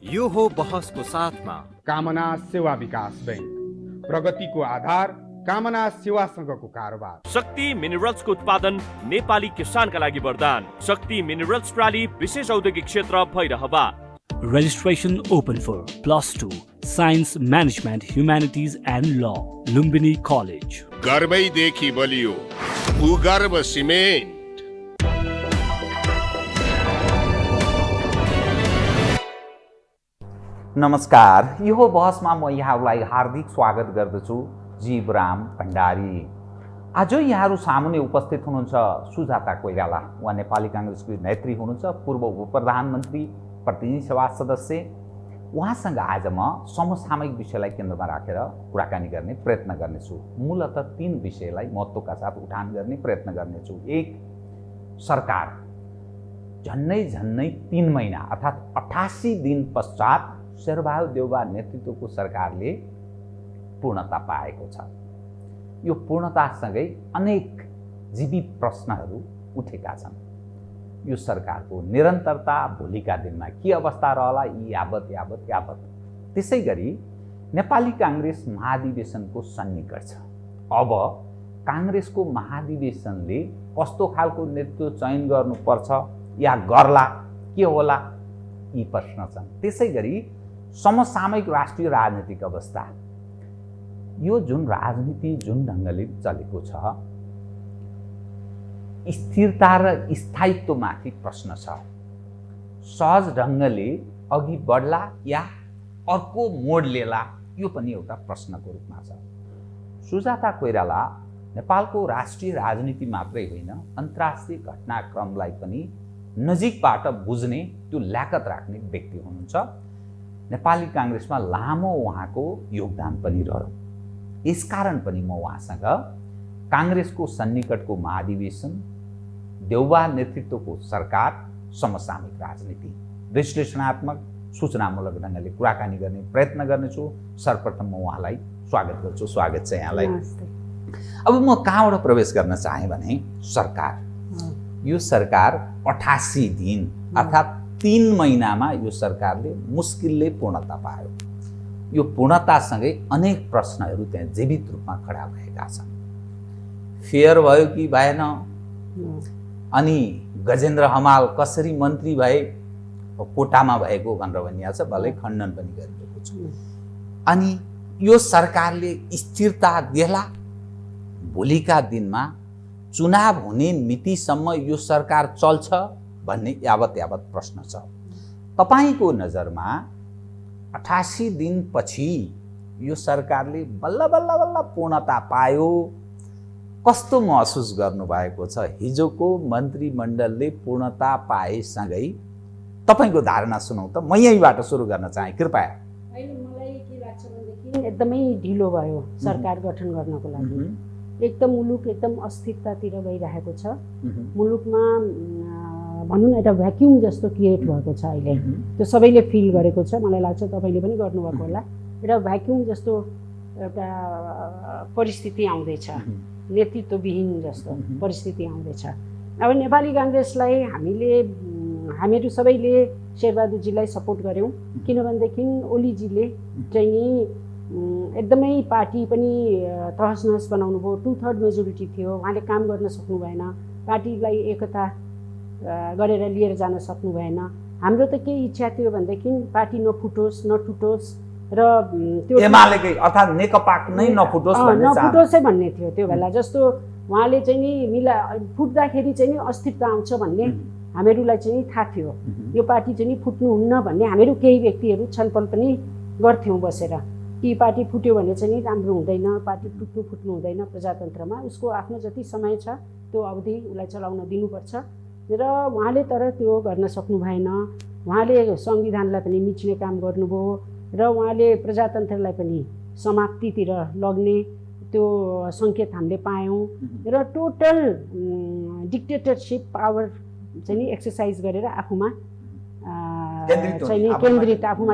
यो हो बहसको साथमा कामना सेवा विकास बैंक, प्रगतिको आधार कामना सेवासँगको कारोबार। शक्ति मिनरल्सको उत्पादन नेपाली किसानका लागि वरदान। शक्ति मिनरल्स प्रणाली विशेष औद्योगिक क्षेत्र Bhairahawa. Registration open for +2 Science Management Humanities and Law, Lumbini College. गर्वैदेखि बलियो भूगर्भ सिमेन्ट। नमस्कार, यो बहसमा म यहाँहरूलाई हार्दिक स्वागत गर्दछु। जीवराम भण्डारी। आज यहाँहरू सामुन्ने उपस्थित हुनुहुन्छ सुजाता कोइराला। उहाँ नेपाली काङ्ग्रेसको नेत्री हुनुहुन्छ, पूर्व उपप्रधानमन्त्री, प्रतिनिधि सभा सदस्य। उहाँसँग आज म समसामयिक विषयलाई केन्द्रमा राखेर कुराकानी गर्ने प्रयत्न गर्नेछु। मूलतः 3 विषयलाई महत्त्वका साथ उठान गर्ने प्रयत्न गर्नेछु। 1, सरकार झन्नै 3 महिना अर्थात् 88 दिन पश्चात शेरबहादुर देउवा नेतृत्वको सरकारले पूर्णता पाएको छ। यो पूर्णतासँगै अनेक जीवित प्रश्नहरू उठेका छन्। यो सरकारको निरन्तरता भोलिका दिनमा के अवस्था रहला, यी यावत। त्यसै गरी नेपाली काङ्ग्रेस महाधिवेशनको सन्निकट छ। अब काङ्ग्रेसको महाधिवेशनले कस्तो खालको नेतृत्व चयन गर्नुपर्छ या गर्ला, के होला, यी प्रश्न छन्। त्यसै गरी समसामयिक राष्ट्रिय राजनीतिक अवस्था, यो जुन राजनीति जुन ढङ्गले चलेको छ, स्थिरता र स्थायित्वमाथि प्रश्न छ। सहज ढङ्गले अघि बढ्ला या अर्को मोड लिएला, यो पनि एउटा प्रश्नको रूपमा छ। सुजाता कोइराला नेपालको राष्ट्रिय राजनीति मात्रै होइन, अन्तर्राष्ट्रिय घटनाक्रमलाई पनि नजिकबाट बुझ्ने, त्यो ल्याकत राख्ने व्यक्ति हुनुहुन्छ। नेपाली काङ्ग्रेसमा लामो उहाँको योगदान पनि रह्यो। यसकारण पनि म उहाँसँग काङ्ग्रेसको सन्निकटको महाधिवेशन, देउवा नेतृत्वको सरकार, समसामयिक राजनीति, विश्लेषणात्मक सूचनामूलक ढङ्गले कुराकानी गर्ने प्रयत्न गर्नेछु। सर्वप्रथम म उहाँलाई स्वागत गर्छु। स्वागत छ यहाँलाई। अब म कहाँबाट प्रवेश गर्न चाहेँ भने सरकार, यो सरकार 88 दिन अर्थात् 3 महिनामा यो सरकारले मुस्किलले पूर्णता पायो। यो पूर्णतासँगै अनेक प्रश्नहरू त्यहाँ जीवित रूपमा खडा भएका छन्। फेयर भयो कि भएन, अनि गजेन्द्र हमाल कसरी मन्त्री भए, कोटामा भएको भनेर भनिएको छ, भलै खण्डन पनि गरिएको छ। अनि यो सरकारले स्थिरता देला, भोलिका दिनमा चुनाव हुने मितिसम्म यो सरकार चल्छ भन्ने यावत प्रश्न छ। तपाईको नजरमा 88 दिनपछि यो सरकारले बल्ल पूर्णता पायो, कस्तो महसुस गर्नुभएको छ? हिजोको मन्त्रीमण्डलले पूर्णता पाएसँगै तपाईको धारणा सुनौ त। म यहीँबाट सुरु गर्न चाहे, कृपया। मलाई के लाग्छ भनेदेखि एकदमै ढिलो भयो सरकार गठन गर्नको लागि। एकदम मुलुक एकदम अस्थिरतातिर गइरहेको छ। मुलुकमा भनौँ न एउटा भ्याक्युम जस्तो क्रिएट भएको छ अहिले। त्यो सबैले फिल गरेको छ, मलाई लाग्छ तपाईँले पनि गर्नुभएको होला। एउटा भ्याक्युम जस्तो एउटा परिस्थिति आउँदैछ, नेतृत्वविहीन जस्तो परिस्थिति आउँदैछ। अब नेपाली काङ्ग्रेसलाई हामीहरू सबैले शेरबहादुरजीलाई सपोर्ट गऱ्यौँ, किनभनेदेखि ओलीजीले चाहिँ नि एकदमै पार्टी पनि तहस नहस बनाउनु भयो। 2/3 मेजोरिटी थियो, उहाँले काम गर्न सक्नु भएन, पार्टीलाई एकता गरेर लिएर जान सक्नु भएन। हाम्रो त के इच्छा थियो भनेदेखि पार्टी नफुटोस्, नटुटोस् र त्यो एमालेकै अर्थात् नेकपा नै नफुटोस् भन्ने थियो त्यो बेला। जस्तो उहाँले चाहिँ नि फुट्दाखेरि चाहिँ नि अस्थिरता आउँछ भन्ने हामीहरूलाई चाहिँ थाहा थियो। यो पार्टी चाहिँ नि फुट्नुहुन्न भन्ने हामीहरू केही व्यक्तिहरू छलफल पनि गर्थ्यौँ बसेर, कि पार्टी फुट्यो भने चाहिँ नि राम्रो हुँदैन, पार्टी फुट्नु हुँदैन। प्रजातन्त्रमा उसको आफ्नो जति समय छ त्यो अवधि उसलाई चलाउन दिनुपर्छ। र उहाँले तर त्यो गर्न सक्नु भएन। उहाँले संविधानलाई पनि मिच्ने काम गर्नुभयो र उहाँले प्रजातन्त्रलाई पनि समाप्तितिर लग्ने त्यो सङ्केत हामीले पायौँ। र टोटल डिक्टेटरसिप पावर चाहिँ नि एक्सर्साइज गरेर आफूमा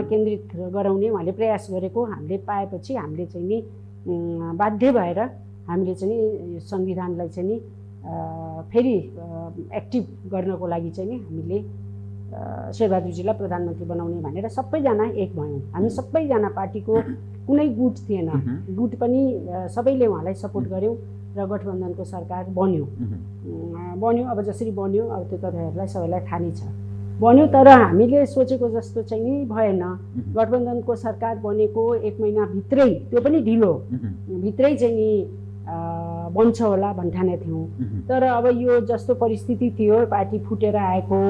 केन्द्रित गराउने उहाँले प्रयास गरेको हामीले पाएपछि हामीले चाहिँ नि बाध्य भएर हामीले चाहिँ नि संविधानलाई चाहिँ नि फेरि एक्टिभ गर्नको लागि चाहिँ नि हामीले शेरबहादुरजीलाई प्रधानमन्त्री बनाउने भनेर सबैजना एक भयौँ। हामी सबैजना पार्टीको कुनै गुट थिएन, गुट पनि सबैले उहाँलाई सपोर्ट गऱ्यौँ र गठबन्धनको सरकार बन्यो। अब जसरी बन्यो अब त्यो तपाईँहरूलाई सबैलाई थाहा नै छ बन्यो। तर हामीले सोचेको जस्तो चाहिँ नि भएन। गठबन्धनको सरकार बनेको 1 महिनाभित्रै, त्यो पनि ढिलो भित्रै चाहिँ नि बन्छ होला भन्ठाने थियौँ। तर अब यो जस्तो परिस्थिति थियो, पार्टी फुटेर आएको,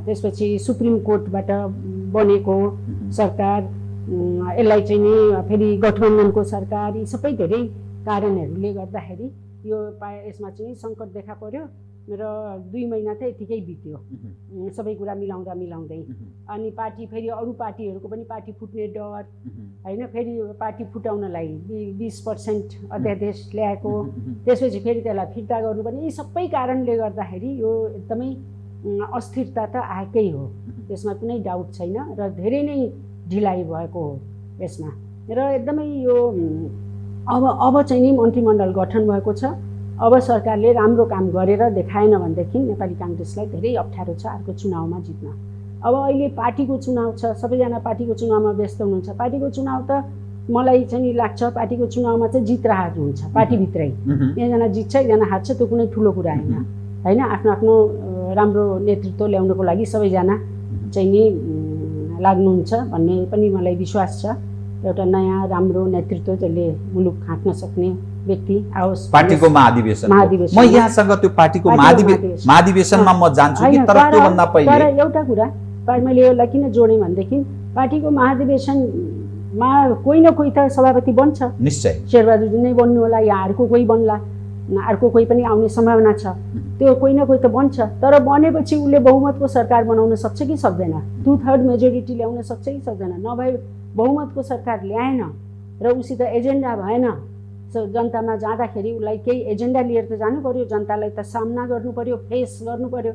त्यसपछि सुप्रिम कोर्टबाट बनेको सरकार, यसलाई चाहिँ नि फेरि गठबन्धनको सरकार, यी सबै धेरै कारणहरूले गर्दाखेरि यसमा चाहिँ सङ्कट देखा पर्यो र 2 महिना त यतिकै बित्यो सबै कुरा मिलाउँदै। अनि पार्टी फेरि अरू पार्टीहरूको पनि पार्टी फुट्ने डर होइन, फेरि पार्टी फुटाउनलाई 20% अध्यादेश ल्याएको, त्यसपछि फेरि त्यसलाई फिर्ता गर्नुपर्ने, यी सबै कारणले गर्दाखेरि यो एकदमै अस्थिरता त आएकै हो, त्यसमा कुनै डाउट छैन र धेरै नै ढिलाइ भएको हो यसमा। र एकदमै यो अब चाहिँ नि मन्त्रीमण्डल गठन भएको छ। अब सरकारले राम्रो काम गरेर देखाएन भनेदेखि नेपाली काङ्ग्रेसलाई धेरै अप्ठ्यारो छ अर्को चुनावमा जित्न। अब अहिले पार्टीको चुनाव छ, सबैजना पार्टीको चुनावमा व्यस्त हुनुहुन्छ। पार्टीको चुनाव त मलाई चाहिँ नि लाग्छ पार्टीको चुनावमा चाहिँ जित र हार हुन्छ पार्टीभित्रै। एकजना जित्छ एकजना हार्छ, त्यो कुनै ठुलो कुरा होइन। आफ्नो आफ्नो राम्रो नेतृत्व ल्याउनको लागि सबैजना चाहिँ नि लाग्नुहुन्छ भन्ने पनि मलाई विश्वास छ। एउटा नयाँ राम्रो नेतृत्व जसले मुलुक हाँक्न सक्ने व्यक्ति आओस् पार्टीको महाधिवेशन। म यहाँसँग त्यो पार्टीको महाधिवेशनमा म जान्छु कि, तर त्योभन्दा पहिले तर एउटा कुरा मैले यसलाई किन जोडेँ भनेदेखि पार्टीको महाधिवेशनमा कोही न कोही त सभापति बन्छ, निश्चय शेरबहादुरजी नै बन्नु होला या अर्को कोही बन्ला, अर्को कोही पनि आउने सम्भावना छ। त्यो कोही न कोही त बन्छ, तर बनेपछि उसले बहुमतको सरकार बनाउन सक्छ कि सक्दैन, 2/3 मेजोरिटी ल्याउन सक्छ कि सक्दैन। नभए बहुमतको सरकार ल्याएन र उसित एजेन्डा भएन, जनतामा जाँदाखेरि उसलाई केही एजेन्डा लिएर त जानु पर्यो, जनतालाई त सामना गर्नु पर्यो, फेस गर्नु पर्यो।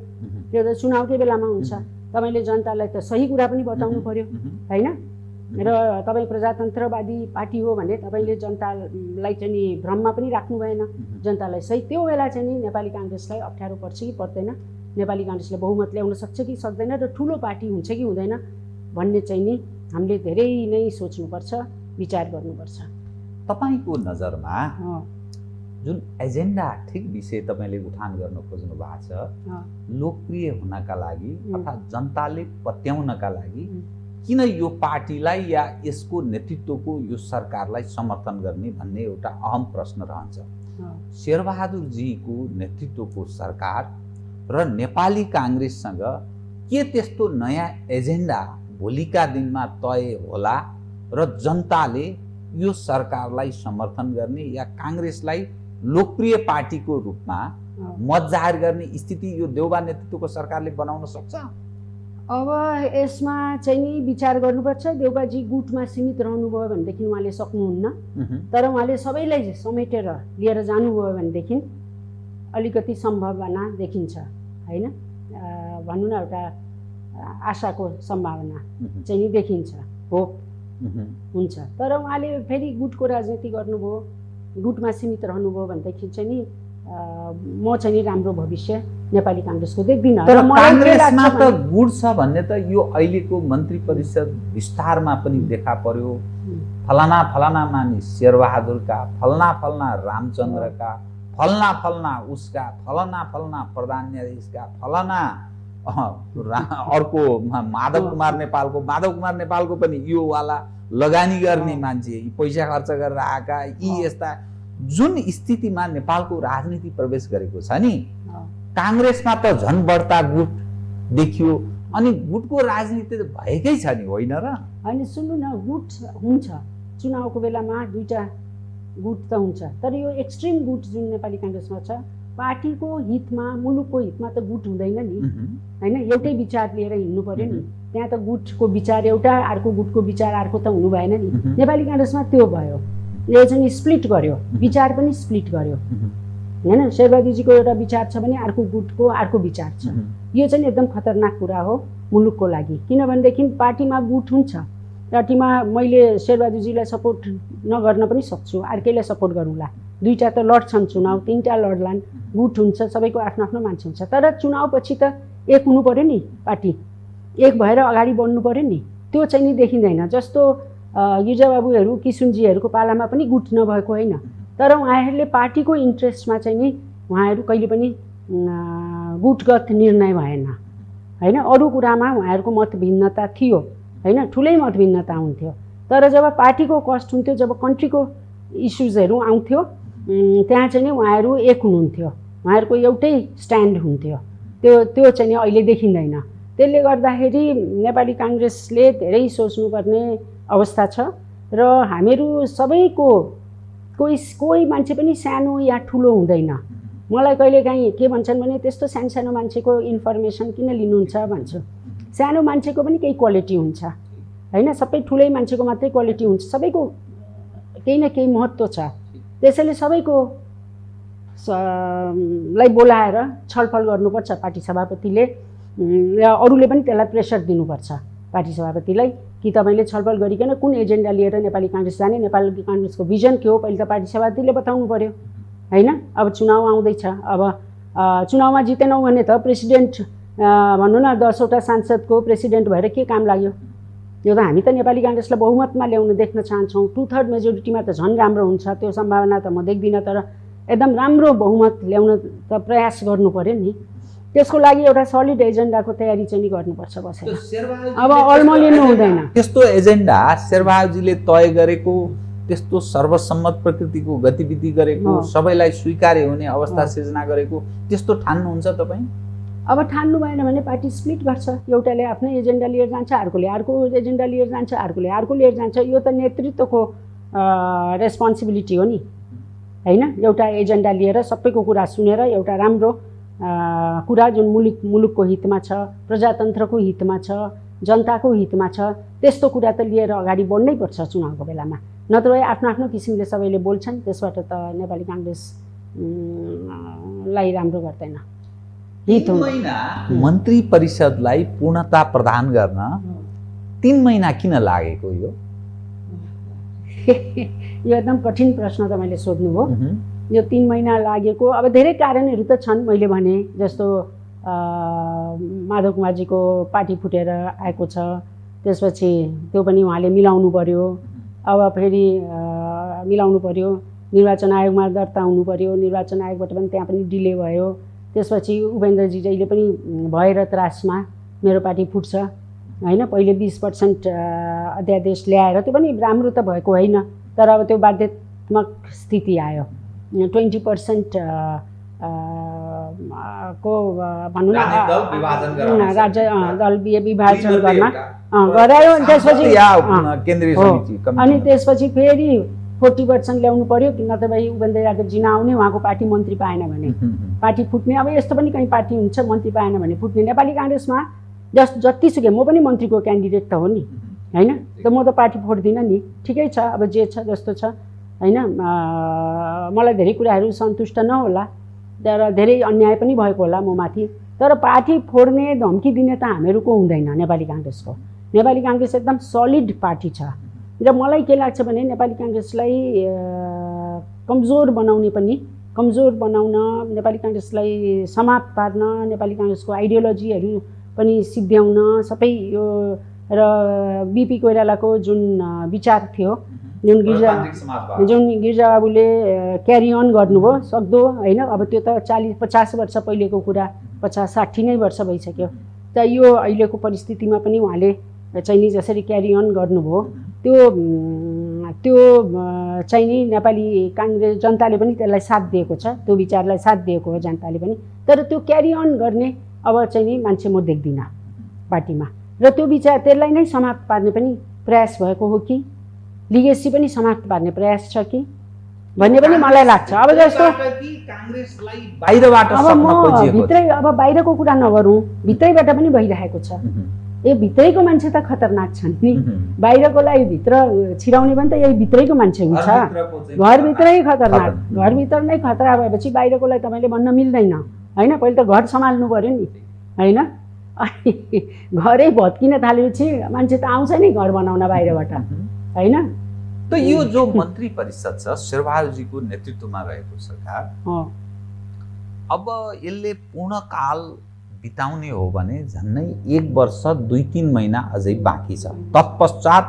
त्यो त चुनावकै बेलामा हुन्छ। तपाईँले जनतालाई त सही कुरा पनि बताउनु पर्यो होइन। र तपाईँ प्रजातन्त्रवादी पार्टी हो भने तपाईँले जनतालाई चाहिँ नि भ्रममा पनि राख्नु भएन, जनतालाई सही। त्यो बेला चाहिँ नि नेपाली काङ्ग्रेसलाई अप्ठ्यारो पर्छ कि पर्दैन, नेपाली काङ्ग्रेसले बहुमत ल्याउन सक्छ कि सक्दैन र ठुलो पार्टी हुन्छ कि हुँदैन भन्ने चाहिँ नि हामीले धेरै नै सोच्नुपर्छ, विचार गर्नुपर्छ। तपाईँको नजरमा जुन एजेन्डा, ठिक विषय तपाईँले उठान गर्न खोज्नु भएको छ, लोकप्रिय हुनका लागि अथवा जनताले पत्याउनका लागि किन यो पार्टीलाई या यसको नेतृत्वको यो सरकारलाई समर्थन गर्ने भन्ने एउटा अहम प्रश्न रहन्छ। शेरबहादुरजीको नेतृत्वको सरकार र नेपाली काङ्ग्रेससँग के त्यस्तो नयाँ एजेन्डा भोलिका दिनमा तय होला र जनताले यो सरकारलाई समर्थन गर्ने या काङ्ग्रेसलाई लोकप्रिय पार्टीको रूपमा मत जाहेर गर्ने स्थिति यो देउबा नेतृत्वको सरकारले बनाउन सक्छ? अब यसमा चाहिँ नि विचार गर्नुपर्छ। देउबाजी गुटमा सीमित रहनुभयो भनेदेखि उहाँले सक्नुहुन्न, तर उहाँले सबैलाई समेटेर लिएर जानुभयो भनेदेखि अलिकति सम्भावना देखिन्छ होइन। भनौँ न एउटा आशाको सम्भावना चाहिँ नि देखिन्छ, होप हुन्छ। तर उहाँले फेरि गुटको राजनीति गर्नुभयो, गुटमा सीमित रहनुभयो भनेदेखि चाहिँ नि म चाहिँ नि राम्रो भविष्य नेपाली काङ्ग्रेसको देख्दिनँ। तर काङ्ग्रेसमा त गुट छ भन्ने त यो अहिलेको मन्त्री परिषद विस्तारमा पनि देखा पर्यो। फलाना फलाना मानिस शेरबहादुरका, फलना फलना रामचन्द्रका, फलना फलना उसका, फलना फलना प्रधान न्यायाधीशका, फलना अर्को माधव कुमार नेपालको पनि यो वाला लगानी गर्ने मान्छे, पैसा खर्च गरेर आएका, यी यस्ता जुन स्थितिमा नेपालको राजनीति प्रवेश गरेको छ नि, काङ्ग्रेसमा त झन् बढ्ता गुट देखियो। अनि गुटको राजनीति त भएकै छ नि, होइन र? होइन, सुन्नु न, गुट हुन्छ चुनावको बेलामा, 2टा गुट त हुन्छ, तर यो एक्सट्रिम गुट जुन नेपाली काङ्ग्रेसमा छ, पार्टीको हितमा, मुलुकको हितमा त गुट हुँदैन नि होइन। एउटै विचार लिएर हिँड्नु पर्यो नि, त्यहाँ त गुटको विचार एउटा, अर्को गुटको विचार अर्को त हुनु भएन नि। नेपाली काङ्ग्रेसमा त्यो भयो, यो चाहिँ स्प्लिट गर्यो, विचार पनि स्प्लिट गर्यो होइन। शेरबहादुरजीको एउटा विचार छ भने अर्को गुटको अर्को विचार छ। यो चाहिँ एकदम खतरनाक कुरा हो मुलुकको लागि, किनभनेदेखि पार्टीमा गुट हुन्छ, पार्टीमा मैले शेरबहादुरजीलाई सपोर्ट नगर्न पनि सक्छु, अर्कैलाई सपोर्ट गरौँला दुईटा त लड्छन् चुनाव, तिनवटा लड्लान्, गुट हुन्छ, सबैको आफ्नो आफ्नो मान्छे हुन्छ। तर चुनावपछि त एक हुनु पर्यो नि, पार्टी एक भएर अगाडि बढ्नु पर्यो नि, त्यो चाहिँ नि देखिँदैन। जस्तो गिर्जाबाबुहरू किसुनजीहरूको पालामा पनि गुट नभएको होइन, तर उहाँहरूले पार्टीको इन्ट्रेस्टमा चाहिँ नि उहाँहरू कहिले पनि गुटगत निर्णय भएन होइन। अरू कुरामा उहाँहरूको मत भिन्नता थियो होइन, ठुलै मत भिन्नता हुन्थ्यो, तर जब पार्टीको कस्ट हुन्थ्यो, जब कन्ट्रीको इस्युजहरू आउँथ्यो, त्यहाँ चाहिँ नि उहाँहरू एक हुनुहुन्थ्यो, उहाँहरूको एउटै स्ट्यान्ड हुन्थ्यो। त्यो चाहिँ नि अहिले देखिँदैन। त्यसले गर्दाखेरि नेपाली काङ्ग्रेसले धेरै सोच्नुपर्ने अवस्था छ र हामीहरू सबैको कोही मान्छे पनि सानो या ठुलो हुँदैन। मलाई कहिलेकाहीँ के भन्छन् भने त्यस्तो सानो मान्छेको इन्फर्मेसन किन लिनुहुन्छ भन्छु। सानो मान्छेको पनि केही क्वालिटी हुन्छ होइन, सबै ठुलै मान्छेको मात्रै क्वालिटी हुन्छ, सबैको केही न केही महत्त्व छ। त्यसैले सबैको लाई बोलाएर छलफल गर्नुपर्छ पार्टी सभापतिले, र अरूले पनि त्यसलाई प्रेसर दिनुपर्छ पार्टी सभापतिलाई कि तपाईँले छलफल गरिकन कुन एजेन्डा लिएर नेपाली काङ्ग्रेस जाने, नेपाली काङ्ग्रेसको भिजन के हो पहिले त पार्टी सभापतिले बताउनु पर्यो होइन। अब चुनाव आउँदैछ, अब चुनावमा जितेनौँ भने त प्रेसिडेन्ट भनौँ न 10वटा सांसदको प्रेसिडेन्ट भएर के काम लाग्यो? यो त हामी त नेपाली काङ्ग्रेसलाई बहुमतमा ल्याउन देख्न चाहन्छौँ। 2/3 मेजोरिटीमा त झन् राम्रो हुन्छ, त्यो सम्भावना त म देख्दिनँ, तर एकदम राम्रो बहुमत ल्याउन त प्रयास गर्नु पर्यो नि। त्यसको लागि एउटा सलिड एजेन्डाको तयारी चाहिँ नि गर्नुपर्छ बसेर, अब अल्मलिनु हुँदैन। त्यस्तो एजेन्डा शेरबहादुरजीले तय गरेको, त्यस्तो सर्वसम्मत प्रकृतिको गतिविधि गरेको, सबैलाई स्वीकार्य हुने अवस्था सिर्जना गरेको त्यस्तो ठान्नुहुन्छ तपाईँ? अब ठान्नु भएन भने पार्टी स्प्लिट गर्छ, एउटाले आफ्नै एजेन्डा लिएर जान्छ, अर्कोले अर्को एजेन्डा लिएर जान्छ, अर्कोले अर्को लिएर जान्छ। यो त नेतृत्वको रेस्पोन्सिबिलिटी हो नि होइन। एउटा एजेन्डा लिएर सबैको कुरा सुनेर एउटा राम्रो कुरा जुन मुलुकको हितमा छ, प्रजातन्त्रको हितमा छ, जनताको हितमा छ, त्यस्तो कुरा त लिएर अगाडि बढ्नै पर्छ चुनावको बेलामा। नत्र आफ्नो आफ्नो किसिमले सबैले बोल्छन्, त्यसबाट त नेपाली काङ्ग्रेसलाई राम्रो गर्दैन। मन्त्री परिषदलाई पूर्णता प्रदान गर्न 3 महिना किन लागेको? यो एकदम कठिन प्रश्न तपाईँले सोध्नुभयो। यो 3 महिना लागेको अब धेरै कारणहरू त छन्। मैले भने जस्तो माधव कुमारजीको पार्टी फुटेर आएको छ, त्यसपछि त्यो पनि उहाँले मिलाउनु पर्यो। अब फेरि मिलाउनु पर्यो, निर्वाचन आयोगमा दर्ता हुनु पर्यो, निर्वाचन आयोगबाट पनि त्यहाँ पनि डिले भयो। त्यसपछि उपेन्द्रजी जहिले पनि भएर त्रासमा मेरो पार्टी फुट्छ होइन। पहिले 20% अध्यादेश ल्याएर, त्यो पनि राम्रो त भएको होइन, तर अब त्यो बाध्यात्मक स्थिति आयो। 20% को भनौँ न राज्य दल विभाजन गर्न गरायो। अनि त्यसपछि फेरि 40% ल्याउनु पर्यो, नत्र भए उपेन्द्र यादवजी नआउने, उहाँको पार्टी मन्त्री पाएन भने पार्टी फुट्ने। अब यस्तो पनि कहीँ पार्टी हुन्छ मन्त्री पाएन भने फुट्ने। नेपाली काङ्ग्रेसमा जतिसुकै म पनि मन्त्रीको क्यान्डिडेट त हो नि होइन, त म त पार्टी फोड्दिनँ नि। ठिकै छ, अब जे छ जस्तो छ होइन। मलाई धेरै कुराहरू सन्तुष्ट नहोला, तर धेरै अन्याय पनि भएको होला म माथि, तर पार्टी फोड्ने धम्की दिने त हामीहरूको हुँदैन नेपाली काङ्ग्रेसको। नेपाली काङ्ग्रेस एकदम सलिड पार्टी छ र मलाई के लाग्छ भने नेपाली काङ्ग्रेसलाई कमजोर बनाउन, नेपाली काङ्ग्रेसलाई समाप्त पार्न, नेपाली काङ्ग्रेसको आइडियोलोजीहरू पनि सिद्ध्याउन सबै यो र बिपी कोइरालाको जुन विचार थियो, जुन गिर्जाबाबुले क्यारी अन गर्नुभयो सक्दो होइन। अब त्यो त 40-50 वर्ष पहिलेको कुरा, 50-60 नै वर्ष भइसक्यो। त यो अहिलेको परिस्थितिमा पनि उहाँले चाहिँ नि जसरी क्यारी अन गर्नुभयो, त्यो चाहिँ नि नेपाली काङ्ग्रेस जनताले पनि त्यसलाई साथ दिएको छ, त्यो विचारलाई साथ दिएको हो जनताले पनि। तर त्यो क्यारी अन गर्ने अब चाहिँ नि मान्छे म देख्दिनँ पार्टीमा, र त्यो विचार त्यसलाई नै समाप्त पार्ने पनि प्रयास भएको हो कि लिगेसी पनि समाप्त पार्ने प्रयास छ कि भन्ने पनि मलाई लाग्छ। अब जस्तो अब म भित्रै, अब बाहिरको कुरा नगरौँ, भित्रैबाट पनि भइरहेको छ। यो भित्रैको मान्छे त खतरनाक छन् नि, बाहिरकोलाई भित्र छिराउने पनि त यही भित्रैको मान्छे हुन्छ। घरभित्रै खतरनाक, घरभित्र नै खतरा भएपछि बाहिरकोलाई तपाईँले भन्न मिल्दैन होइन। पहिले त घर सम्हाल्नु पऱ्यो नि होइन। घरै भत्किन थालेपछि मान्छे त आउँछ नि घर बनाउन बाहिरबाट होइन। त यो जो मन्त्री परिषद छ शेरबहादुरजीको नेतृत्वमा रहेको सरकार अब यसले पूर्णकाल बिताउने हो भने झन्नै 1 वर्ष 2-3 महिना अझै बाँकी छ। तत्पश्चात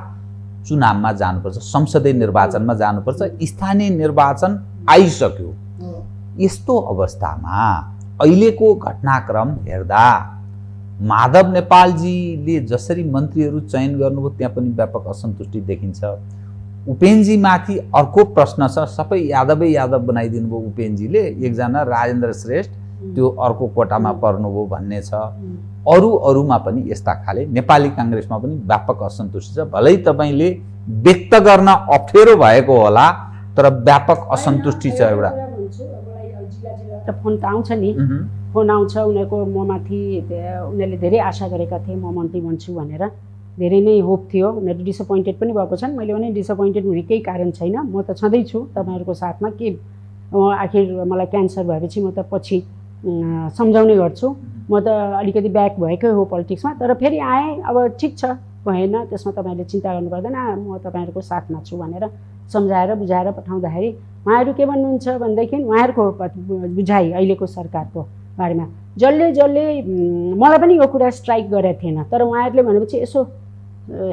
चुनावमा जानुपर्छ, संसदीय निर्वाचनमा जानुपर्छ, स्थानीय निर्वाचन आइसक्यो। यस्तो अवस्थामा अहिलेको घटनाक्रम हेर्दा माधव नेपालजीले जसरी मन्त्रीहरू चयन गर्नुभयो त्यहाँ पनि व्यापक असन्तुष्टि देखिन्छ। उपेनजीमाथि अर्को प्रश्न छ, सबै यादवै यादव बनाइदिनु भयो उपेनजीले, एकजना राजेन्द्र श्रेष्ठ त्यो अर्को कोटामा पर्नुभयो भन्ने छ। अरूमा पनि यस्ता खाले नेपाली काङ्ग्रेसमा पनि व्यापक असन्तुष्टि छ। भलै तपाईँले व्यक्त गर्न अप्ठ्यारो भएको होला तर व्यापक असन्तुष्टि छ। एउटा फोन त आउँछ नि, फोन आउँछ उनीहरूको ममाथि, उनीहरूले धेरै आशा गरेका थिए म मन्त्री बन्छु भनेर, धेरै नै होप थियो। उनीहरू डिसपोइन्टेड पनि भएको छन्। मैले भने डिसपोइन्टेड हुने केही कारण छैन, म त छँदैछु तपाईँहरूको साथमा। के आखिर मलाई क्यान्सर भएपछि म त पछि सम्झाउने गर्छु, म त अलिकति ब्याक भएकै हो पोलिटिक्समा, तर फेरि आएँ, अब ठिक छ भएन त्यसमा तपाईँहरूले चिन्ता गर्नु पर्दैन, म तपाईँहरूको साथमा छु भनेर सम्झाएर बुझाएर पठाउँदाखेरि उहाँहरू के भन्नुहुन्छ भनेदेखि उहाँहरूको बुझाइ अहिलेको सरकारको बारेमा जसले मलाई पनि यो कुरा स्ट्राइक गरेको थिएन, तर उहाँहरूले भनेपछि यसो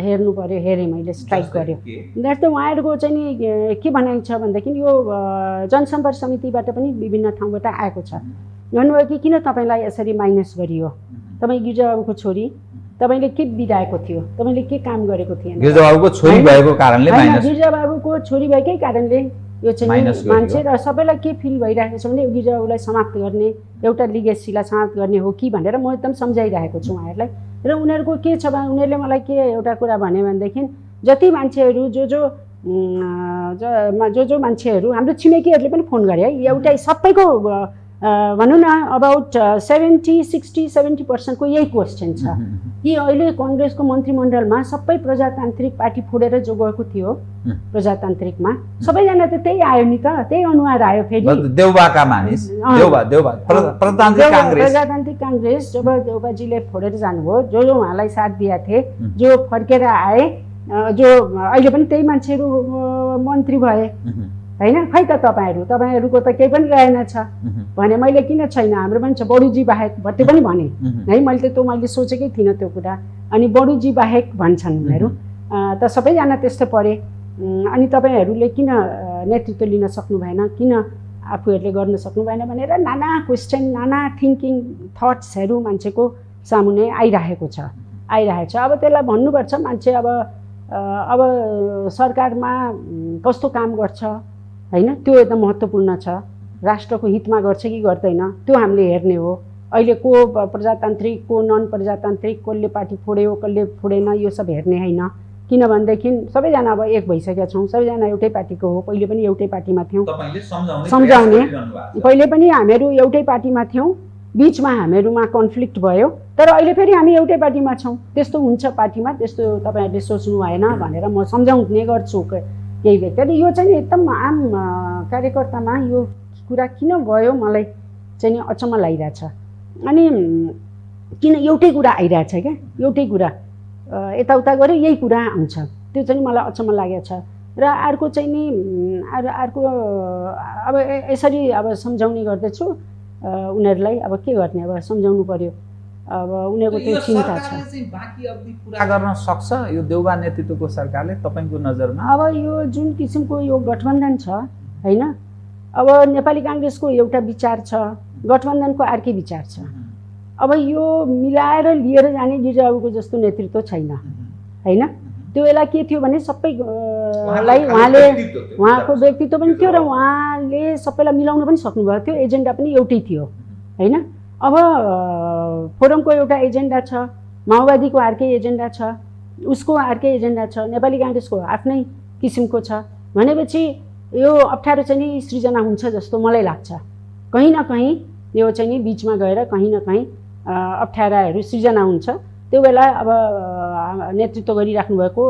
हेर्नु पर्यो, हेरेँ मैले, स्ट्राइक गर्यो। जस्तो उहाँहरूको चाहिँ नि के भनाइ छ भनेदेखि यो जनसम्पर्क समितिबाट पनि विभिन्न ठाउँबाट आएको छ। भन्नुभयो कि किन तपाईँलाई यसरी माइनस गरियो, तपाईँ गिरिजाबाबुको छोरी, तपाईँले के बिताएको थियो, तपाईँले के काम गरेको थिएन। गिरिजाबाबुको छोरी भएको कारणले माइनस, गिरिजाबाबुको छोरी भएकै कारणले यो चाहिँ मान्छे र सबैलाई के फिल भइरहेको छ भने गिरिजाबाबुलाई समाप्त गर्ने, एउटा लिगेसीलाई समाप्त गर्ने हो कि भनेर म एकदम सम्झाइरहेको छु उहाँहरूलाई। र उनीहरूको के छ भने उनीहरूले मलाई के एउटा कुरा भन्यो भनेदेखि जति मान्छेहरू जो मान्छेहरू हाम्रो छिमेकीहरूले पनि फोन गरे है, एउटा सबैको भनौँ न अबाउट 60-70% यही क्वेसन छ कि अहिले कङ्ग्रेसको मन्त्रीमण्डलमा सबै प्रजातान्त्रिक पार्टी फोडेर जो गएको थियो प्रजातान्त्रिकमा सबैजना त त्यही आयो नि, त त्यही अनुहार आयो। फेरि देउबाका मानिस, प्रजातान्त्रिक काङ्ग्रेस जब देउबाजीले फोडेर जानुभयो, जो उहाँलाई साथ दिएका थिए, जो फर्केर आए, जो अहिले पनि त्यही मान्छेहरू मन्त्री भए होइन। खै त तपाईँहरूको त केही पनि रहेनछ भने मैले किन छैन, हाम्रो पनि छ, बडुजी बाहेक त्यो पनि भने है, मैले सोचेकै थिइनँ त्यो कुरा। अनि बडुजी बाहेक भन्छन् उनीहरू, त सबैजना त्यस्तो परे। अनि तपाईँहरूले किन नेतृत्व लिन सक्नु भएन, किन आफूहरूले गर्न सक्नु भएन भनेर नाना क्वेसन, नाना थिङ्किङ, थट्सहरू मान्छेको सामुने आइरहेको छ। अब त्यसलाई भन्नुपर्छ मान्छे अब सरकारमा कस्तो काम गर्छ होइन, त्यो एकदम महत्त्वपूर्ण छ। राष्ट्रको हितमा गर्छ कि गर्दैन त्यो हामीले हेर्ने हो। अहिले को प्रजातान्त्रिक, को नन प्रजातान्त्रिक, कसले पार्टी फोड्यो कसले फोडेन यो सब हेर्ने होइन। किनभनेदेखि सबैजना अब एक भइसकेका छौँ, सबैजना एउटै पार्टीको हो। पहिले पनि एउटै पार्टीमा थियौँ, सम्झाउने पहिले पनि हामीहरू एउटै पार्टीमा थियौँ, बिचमा हामीहरूमा कन्फ्लिक्ट भयो, तर अहिले फेरि हामी एउटै पार्टीमा छौँ। त्यस्तो हुन्छ पार्टीमा, त्यस्तो तपाईँहरूले सोच्नु भएन भनेर म सम्झाउने गर्छु केही व्यक्तिले। यो चाहिँ एकदम आम कार्यकर्तामा यो कुरा किन भयो मलाई चाहिँ नि अचम्म लागिरहेछ। अनि किन एउटै कुरा आइरहेछ क्या, एउटै कुरा यताउता गऱ्यो यही कुरा आउँछ, त्यो चाहिँ मलाई अचम्म लागेको छ। र अर्को चाहिँ नि अर्को अब यसरी अब सम्झाउने गर्दैछु उनीहरूलाई, अब के गर्ने, अब सम्झाउनु पर्यो, अब उनीहरूको त्यो चिन्ता छ। बाँकी अवधि पुरा गर्न सक्छ यो देउबा नेतृत्वको सरकारले तपाईँको नजरमा? अब यो जुन किसिमको यो गठबन्धन छ होइन, अब नेपाली काङ्ग्रेसको एउटा विचार छ, गठबन्धनको अर्कै विचार छ। अब यो मिलाएर लिएर जाने गिरिजाबाबुको जस्तो नेतृत्व छैन होइन। त्यो बेला के थियो भने सबैलाई उहाँको व्यक्तित्व पनि थियो र उहाँले सबैलाई मिलाउन पनि सक्नुभयो, त्यो एजेन्डा पनि एउटै थियो होइन। अब फोरमको एउटा एजेन्डा छ, माओवादीको अर्कै एजेन्डा छ, उसको अर्कै एजेन्डा छ, नेपाली काङ्ग्रेसको आफ्नै किसिमको छ भनेपछि यो अप्ठ्यारो चाहिँ नि सृजना हुन्छ जस्तो मलाई लाग्छ। कहीँ न कहीँ यो चाहिँ नि बिचमा गएर कहीँ न कहीँ अप्ठ्याराहरू सृजना हुन्छ। त्यो बेला अब नेतृत्व गरिराख्नु भएको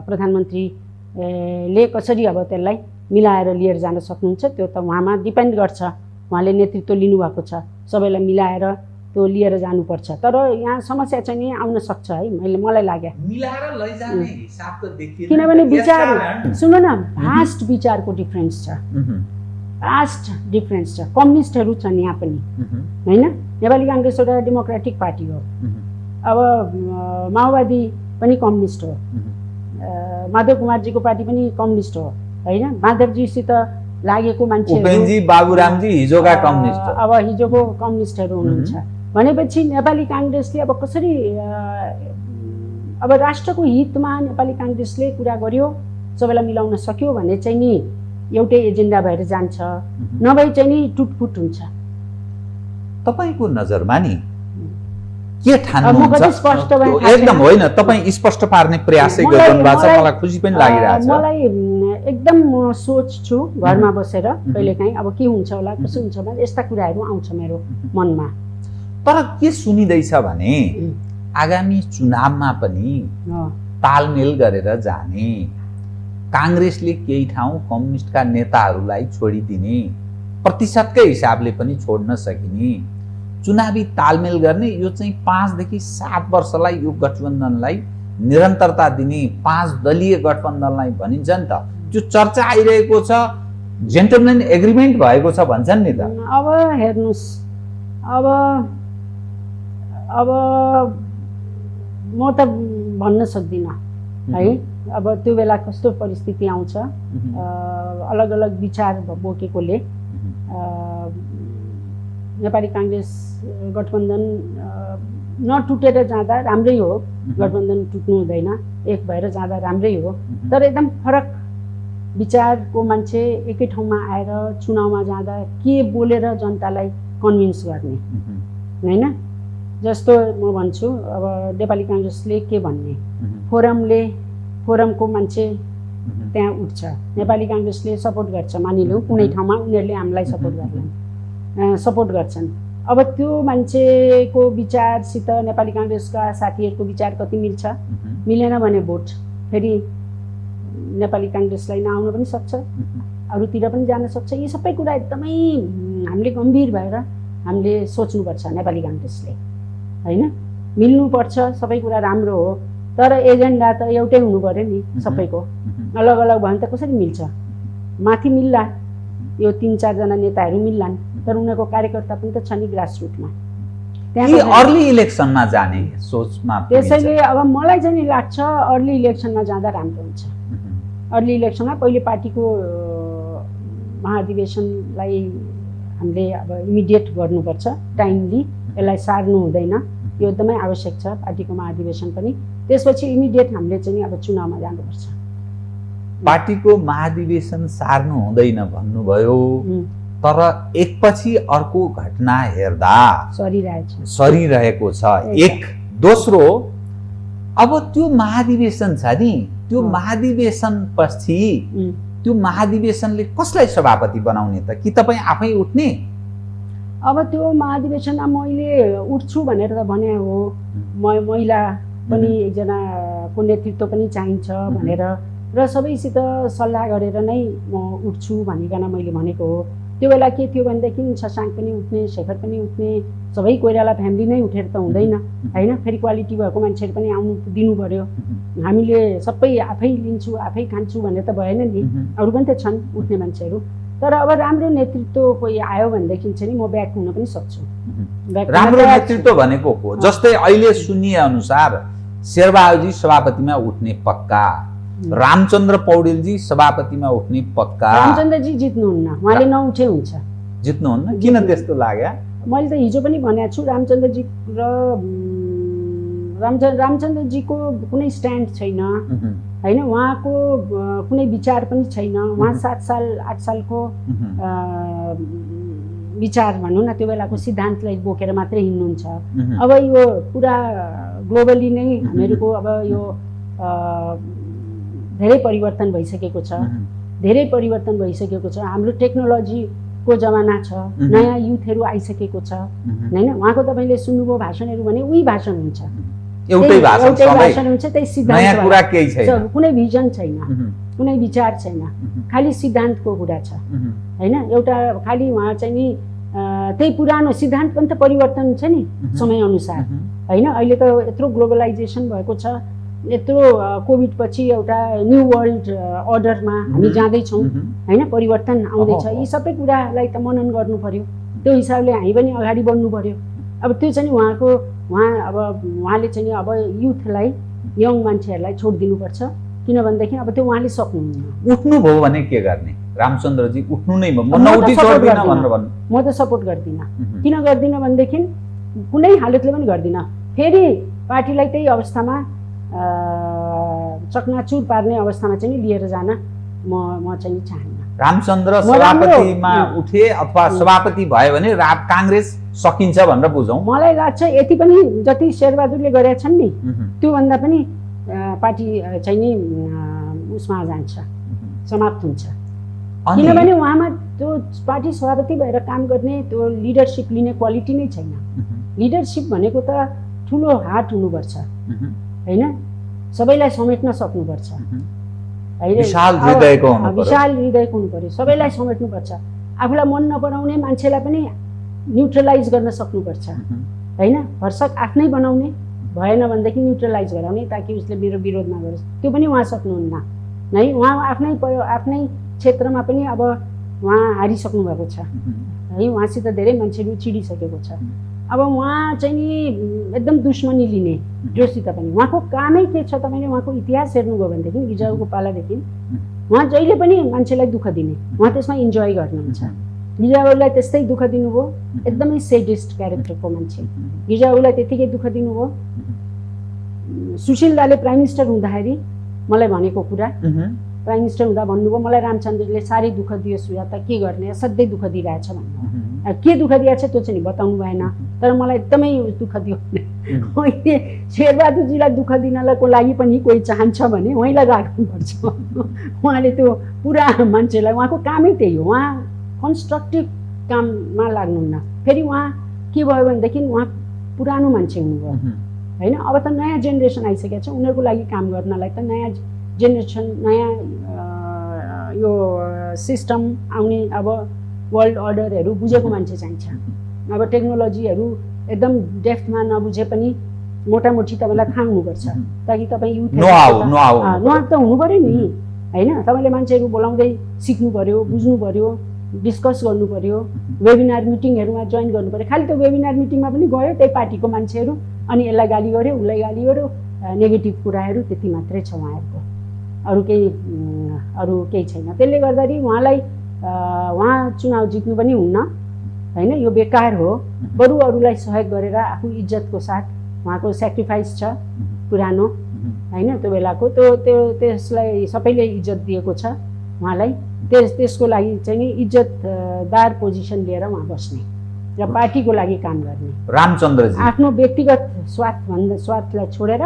प्रधानमन्त्रीले कसरी अब त्यसलाई मिलाएर लिएर जान सक्नुहुन्छ त्यो त उहाँमा डिपेन्ड गर्छ। उहाँले नेतृत्व लिनुभएको छ, सबैलाई मिलाएर त्यो लिएर जानुपर्छ। तर यहाँ समस्या चाहिँ नि आउन सक्छ है, मलाई लाग्यो मिलाएर लैजाने हिसाब त देखिएन। किनभने विचार सुन्नु न, भास्ट विचारको डिफ्रेन्स छ, भास्ट डिफ्रेन्स छ। कम्युनिस्टहरू छन् यहाँ पनि होइन, नेपाली काङ्ग्रेस एउटा डेमोक्रेटिक पार्टी हो, अब माओवादी पनि कम्युनिस्ट हो, माधव कुमारजीको पार्टी पनि कम्युनिस्ट हो होइन, माधवजीसित लागेको मान्छेहरू उपेन्द्रजी बाबुरामजी हिजोका कम्युनिस्ट, अब हिजोको कम्युनिस्टहरू हुनुहुन्छ भनेपछि नेपाली काङ्ग्रेसले अब कसरी अब राष्ट्रको हितमा नेपाली काङ्ग्रेसले कुरा गर्यो, सबैलाई मिलाउन सक्यो भने चाहिँ नि एउटै एजेन्डा भएर जान्छ, नभए चाहिँ नि टुटफुट हुन्छ। तपाईको नजरमा नि के म ठान्नुहुन्छ? कति स्पष्ट भएँ एकदम होइन, तपाईँ स्पष्ट पार्ने प्रयासै गरिरहनु भएको छ, मलाई खुसी पनि लागिरहेछ। मलाई एकदम म सोच्छु घरमा बसेर कहिलेकाहीँ अब के हुन्छ होला, कसो हुन्छ होला, यस्ता कुराहरू आउँछ मेरो मनमा। तर के सुनिँदैछ भने आगामी चुनावमा पनि तालमेल गरेर जाने, काङ्ग्रेसले केही ठाउँ कम्युनिस्टका नेताहरूलाई छोडिदिने, प्रतिशतकै हिसाबले पनि छोड्न सकिने, चुनावी तालमेल गर्ने, यो चाहिँ 5 देखि 7 वर्षलाई यो गठबन्धनलाई निरन्तरता दिने 5 दलीय गठबन्धनलाई भनिन्छ नि त, त्यो चर्चा आइरहेको छ, जेन्टलमेन एग्रिमेन्ट भएको छ भन्छन् नि त। अब हेर्नुहोस्, अब म त भन्न सक्दिनँ है, अब त्यो बेला कस्तो परिस्थिति आउँछ, अलग अलग विचार बोकेकोले नेपाली काङ्ग्रेस गठबन्धन नटुटेर जाँदा राम्रै हो, गठबन्धन टुट्नु हुँदैन, एक भएर जाँदा राम्रै हो। तर एकदम फरक विचारको मान्छे एकै ठाउँमा आएर चुनावमा जाँदा के बोलेर जनतालाई कन्भिन्स गर्ने होइन, जस्तो म भन्छु अब नेपाली काङ्ग्रेसले के भन्ने, फोरमको मान्छे त्यहाँ उठ्छ, नेपाली काङ्ग्रेसले सपोर्ट गर्छ, मानिलिउँ कुनै ठाउँमा उनीहरूले हामीलाई सपोर्ट गर्छन्, अब त्यो मान्छेको विचारसित नेपाली काङ्ग्रेसका साथीहरूको विचार कति मिल्छ, मिलेन भने भोट फेरि नेपाली काङ्ग्रेसलाई नआउन पनि सक्छ, अरूतिर पनि जान सक्छ। यी सबै कुरा एकदमै हामीले गम्भीर भएर हामीले सोच्नुपर्छ नेपाली काङ्ग्रेसले होइन, मिल्नुपर्छ, सबै कुरा राम्रो हो, तर एजेन्डा त एउटै हुनु पर्यो नि सबैको, अलग अलग भयो भने त कसरी मिल्छ? माथि मिल्ला, यो 3-4 जना नेताहरू मिल्लान्, तर उनीहरूको कार्यकर्ता पनि त छ नि ग्रासरुटमा, त्यहाँ अर्ली इलेक्सनमा जाने सोचमा। त्यसैले अब मलाई चाहिँ नि लाग्छ अर्ली इलेक्सनमा जाँदा राम्रो हुन्छ। अर्ली इलेक्सनमा पहिले पार्टीको महाधिवेशनलाई हामीले अब इमिडिएट गर्नुपर्छ, टाइमली, यसलाई सार्नु हुँदैन, यो एकदमै आवश्यक छ पार्टीको महाधिवेशन पनि। त्यसपछि इमिडिएट हामीले चाहिँ अब चुनावमा जानुपर्छ। पार्टीको महाधिवेशन सार्नु हुँदैन भन्नुभयो, तर एकपछि अर्को घटना हेर्दा सरिरहेको छ। एक दोस्रो, अब त्यो महाधिवेशन छ नि, त्यो महाधिवेशन पछि त्यो महाधिवेशनले कसलाई सभापति बनाउने त? कि तपाईँ आफै उठ्ने? अब त्यो महाधिवेशनमा मैले उठ्छु भनेर त भने हो, महिला पनि एकजनाको नेतृत्व पनि चाहिन्छ भनेर र सबैसित सल्लाह गरेर नै म उठ्छु भनिकन मैले भनेको हो। त्यो बेला के थियो भनेदेखि शशाङ्क पनि उठ्ने, शेखर पनि उठ्ने, सबै कोइराला फ्यामिली नै उठेर त हुँदैन होइन, फेरि क्वालिटी भएको मान्छेहरू पनि आउनु दिनु पर्यो। हामीले सबै आफै लिन्छु आफै खान्छु भनेर त भएन नि, अरू पनि त छन् उठ्ने मान्छेहरू। तर अब राम्रो नेतृत्व कोही आयो भनेदेखि चाहिँ नि म ब्याक हुन पनि सक्छु। राम्रो नेतृत्व भनेको हो जस्तै अहिले सुनिए अनुसार शेरबहादुरजी सभापतिमा उठ्ने पक्का, रामचन्द्र पौडेलजी सभापतिमा उठ्ने पक्का। रामचन्द्रजी जित्नुहुन्न, उहाँले नउठे हुन्छ। जित्नुहुन्न? किन त्यस्तो लाग्यो? मैले त हिजो पनि भनेको छु, रामचन्द्रजी र रामचन्द्रजीको कुनै स्ट्यान्ड छैन होइन, उहाँको कुनै विचार पनि छैन। उहाँ 7 साल 8 सालको विचार भनौँ न, त्यो बेलाको सिद्धान्तलाई बोकेर मात्रै हिँड्नुहुन्छ। अब यो पुरा ग्लोबली नै हामीहरूको अब यो धेरै परिवर्तन भइसकेको छ, धेरै परिवर्तन भइसकेको छ। हाम्रो टेक्नोलोजीको जमाना छ, नयाँ युथहरू आइसकेको छ होइन। उहाँको तपाईँले सुन्नुभयो भाषणहरू भने उही भाषण हुन्छ, एउटै भाषण हुन्छ, त्यही सिद्धान्त, कुरा केही छैन, कुनै भिजन छैन, कुनै विचार छैन, खालि सिद्धान्तको कुरा छ होइन। एउटा खालि उहाँ चाहिँ नि त्यही पुरानो सिद्धान्त पनि त परिवर्तन छ नि समयअनुसार होइन। अहिले त यत्रो ग्लोबलाइजेसन भएको छ, यत्रो कोभिड पछि एउटा न्यू वर्ल्ड अर्डरमा हामी जाँदैछौँ होइन, परिवर्तन आउँदैछ। यी सबै कुरालाई त मनन गर्नु पर्यो, त्यो हिसाबले हामी पनि अगाडि बढ्नु पर्यो। अब त्यो चाहिँ उहाँले चाहिँ अब युथलाई, यङ मान्छेहरूलाई छोडिदिनुपर्छ, किनभनेदेखि अब त्यो उहाँले सक्नुहुन्न। उठ्नुभयो भने के गर्ने रामचन्द्रजी? उठ्नु नै भयो, म नउठी छोड्दिनँ भनेर भन्नु। म त सपोर्ट गर्दिनँ। किन गर्दिनँ भनेदेखि कुनै हालतले पनि गर्दिनँ। फेरि पार्टीलाई त्यही अवस्थामा चकनाचुर पार्ने अवस्थामा चाहिँ लिएर जान म चाहिँ चाहन्न। रामचन्द्र सभापतिमा उठे अथवा सभापति भयो भने काङ्ग्रेस सकिन्छ भनेर बुझौँ। मलाई लाग्छ यति पनि जति शेरबहादुरले गरेका छन् नि त्योभन्दा पनि पार्टी चाहिँ नि उसमा जान्छ, समाप्त हुन्छ। किनभने उहाँमा त्यो पार्टी सभापति भएर काम गर्ने त्यो लिडरसिप लिने क्वालिटी नै छैन। लिडरसिप भनेको त ठुलो हात हुनुपर्छ होइन, सबैलाई समेट्न सक्नुपर्छ, विशाल हृदयको हुनु पर्यो, सबैलाई समेट्नुपर्छ। आफूलाई मन नपराउने मान्छेलाई पनि न्युट्रलाइज गर्न सक्नुपर्छ होइन। भरसक आफ्नै बनाउने भएन भनेदेखि न्युट्रलाइज गराउने, ताकि उसले मेरो विरोध नगरोस्। त्यो पनि उहाँ सक्नुहुन्न है। उहाँ आफ्नै क्षेत्रमा पनि अब उहाँ हारिसक्नु भएको छ है। उहाँसित धेरै मान्छेहरू चिडिसकेको छ। अब उहाँ चाहिँ नि एकदम दुश्मनी लिने जोसित पनि। उहाँको कामै के छ, तपाईँले उहाँको इतिहास हेर्नुभयो भनेदेखि गिजाउको पालादेखि उहाँ जहिले पनि मान्छेलाई दुःख दिने, उहाँ त्यसमा इन्जोय गर्नुहुन्छ। गिजाउलाई त्यस्तै दुःख दिनुभयो, एकदमै सेडिस्ट क्यारेक्टरको मान्छे। गिजाउलाई त्यतिकै दुःख दिनुभयो। सुशील दाले प्राइम मिनिस्टर हुँदाखेरि मलाई भनेको कुरा, प्राइम मिनिस्टर हुँदा भन्नुभयो मलाई रामचन्द्रले साह्रै दुःख दियो सुजाता, के गर्ने, असाध्यै दुःख दिइरहेछ भन्नुभयो। के दुःख दिएको छ त्यो चाहिँ बताउनु भएन, तर मलाई एकदमै दुःख दियो। अहिले शेरबहादुरजीलाई दुःख दिनको लागि पनि कोही चाहन्छ भने उहाँलाई राख्नुपर्छ। उहाँले त्यो पुरा मान्छेलाई, उहाँको कामै त्यही हो, उहाँ कन्स्ट्रक्टिभ काममा लाग्नुहुन्न। फेरि उहाँ के भयो भनेदेखि उहाँ पुरानो मान्छे हुनुभयो होइन। अब त नयाँ जेनेरेसन आइसकेको छ, उनीहरूको लागि काम गर्नलाई त नयाँ जेनेरेसन, नयाँ यो सिस्टम आउने, अब वर्ल्ड अर्डरहरू बुझेको मान्छे चाहिन्छ। अब टेक्नोलोजीहरू एकदम डेफ्थमा नबुझे पनि मोटामोटी तपाईँलाई थाहा हुनुपर्छ, ताकि तपाईँ युथ नुहाव त हुनु पऱ्यो नि होइन। तपाईँले मान्छेहरू बोलाउँदै सिक्नु पऱ्यो, बुझ्नु पऱ्यो, डिस्कस गर्नु पऱ्यो, वेबिनार मिटिङहरूमा जोइन गर्नु पऱ्यो। खालि त्यो वेबिनार मिटिङमा पनि गयो त्यही पार्टीको मान्छेहरू, अनि यसलाई गाली गर्यो, उसलाई गाली गर्यो, नेगेटिभ कुराहरू, त्यति मात्रै छ उहाँहरूको, अरू केही छैन। त्यसले गर्दाखेरि उहाँ चुनाव जित्नु पनि हुन्न होइन, यो बेकार हो। बरु अरूलाई सहयोग गरेर आफू इज्जतको साथ, उहाँको सेक्रिफाइस छ पुरानो होइन, त्यो बेलाको त्यसलाई सबैले इज्जत दिएको छ उहाँलाई। त्यसको लागि चाहिँ नि इज्जतदार पोजिसन लिएर उहाँ बस्ने र पार्टीको लागि काम गर्ने। रामचन्द्रजी आफ्नो व्यक्तिगत स्वार्थलाई छोडेर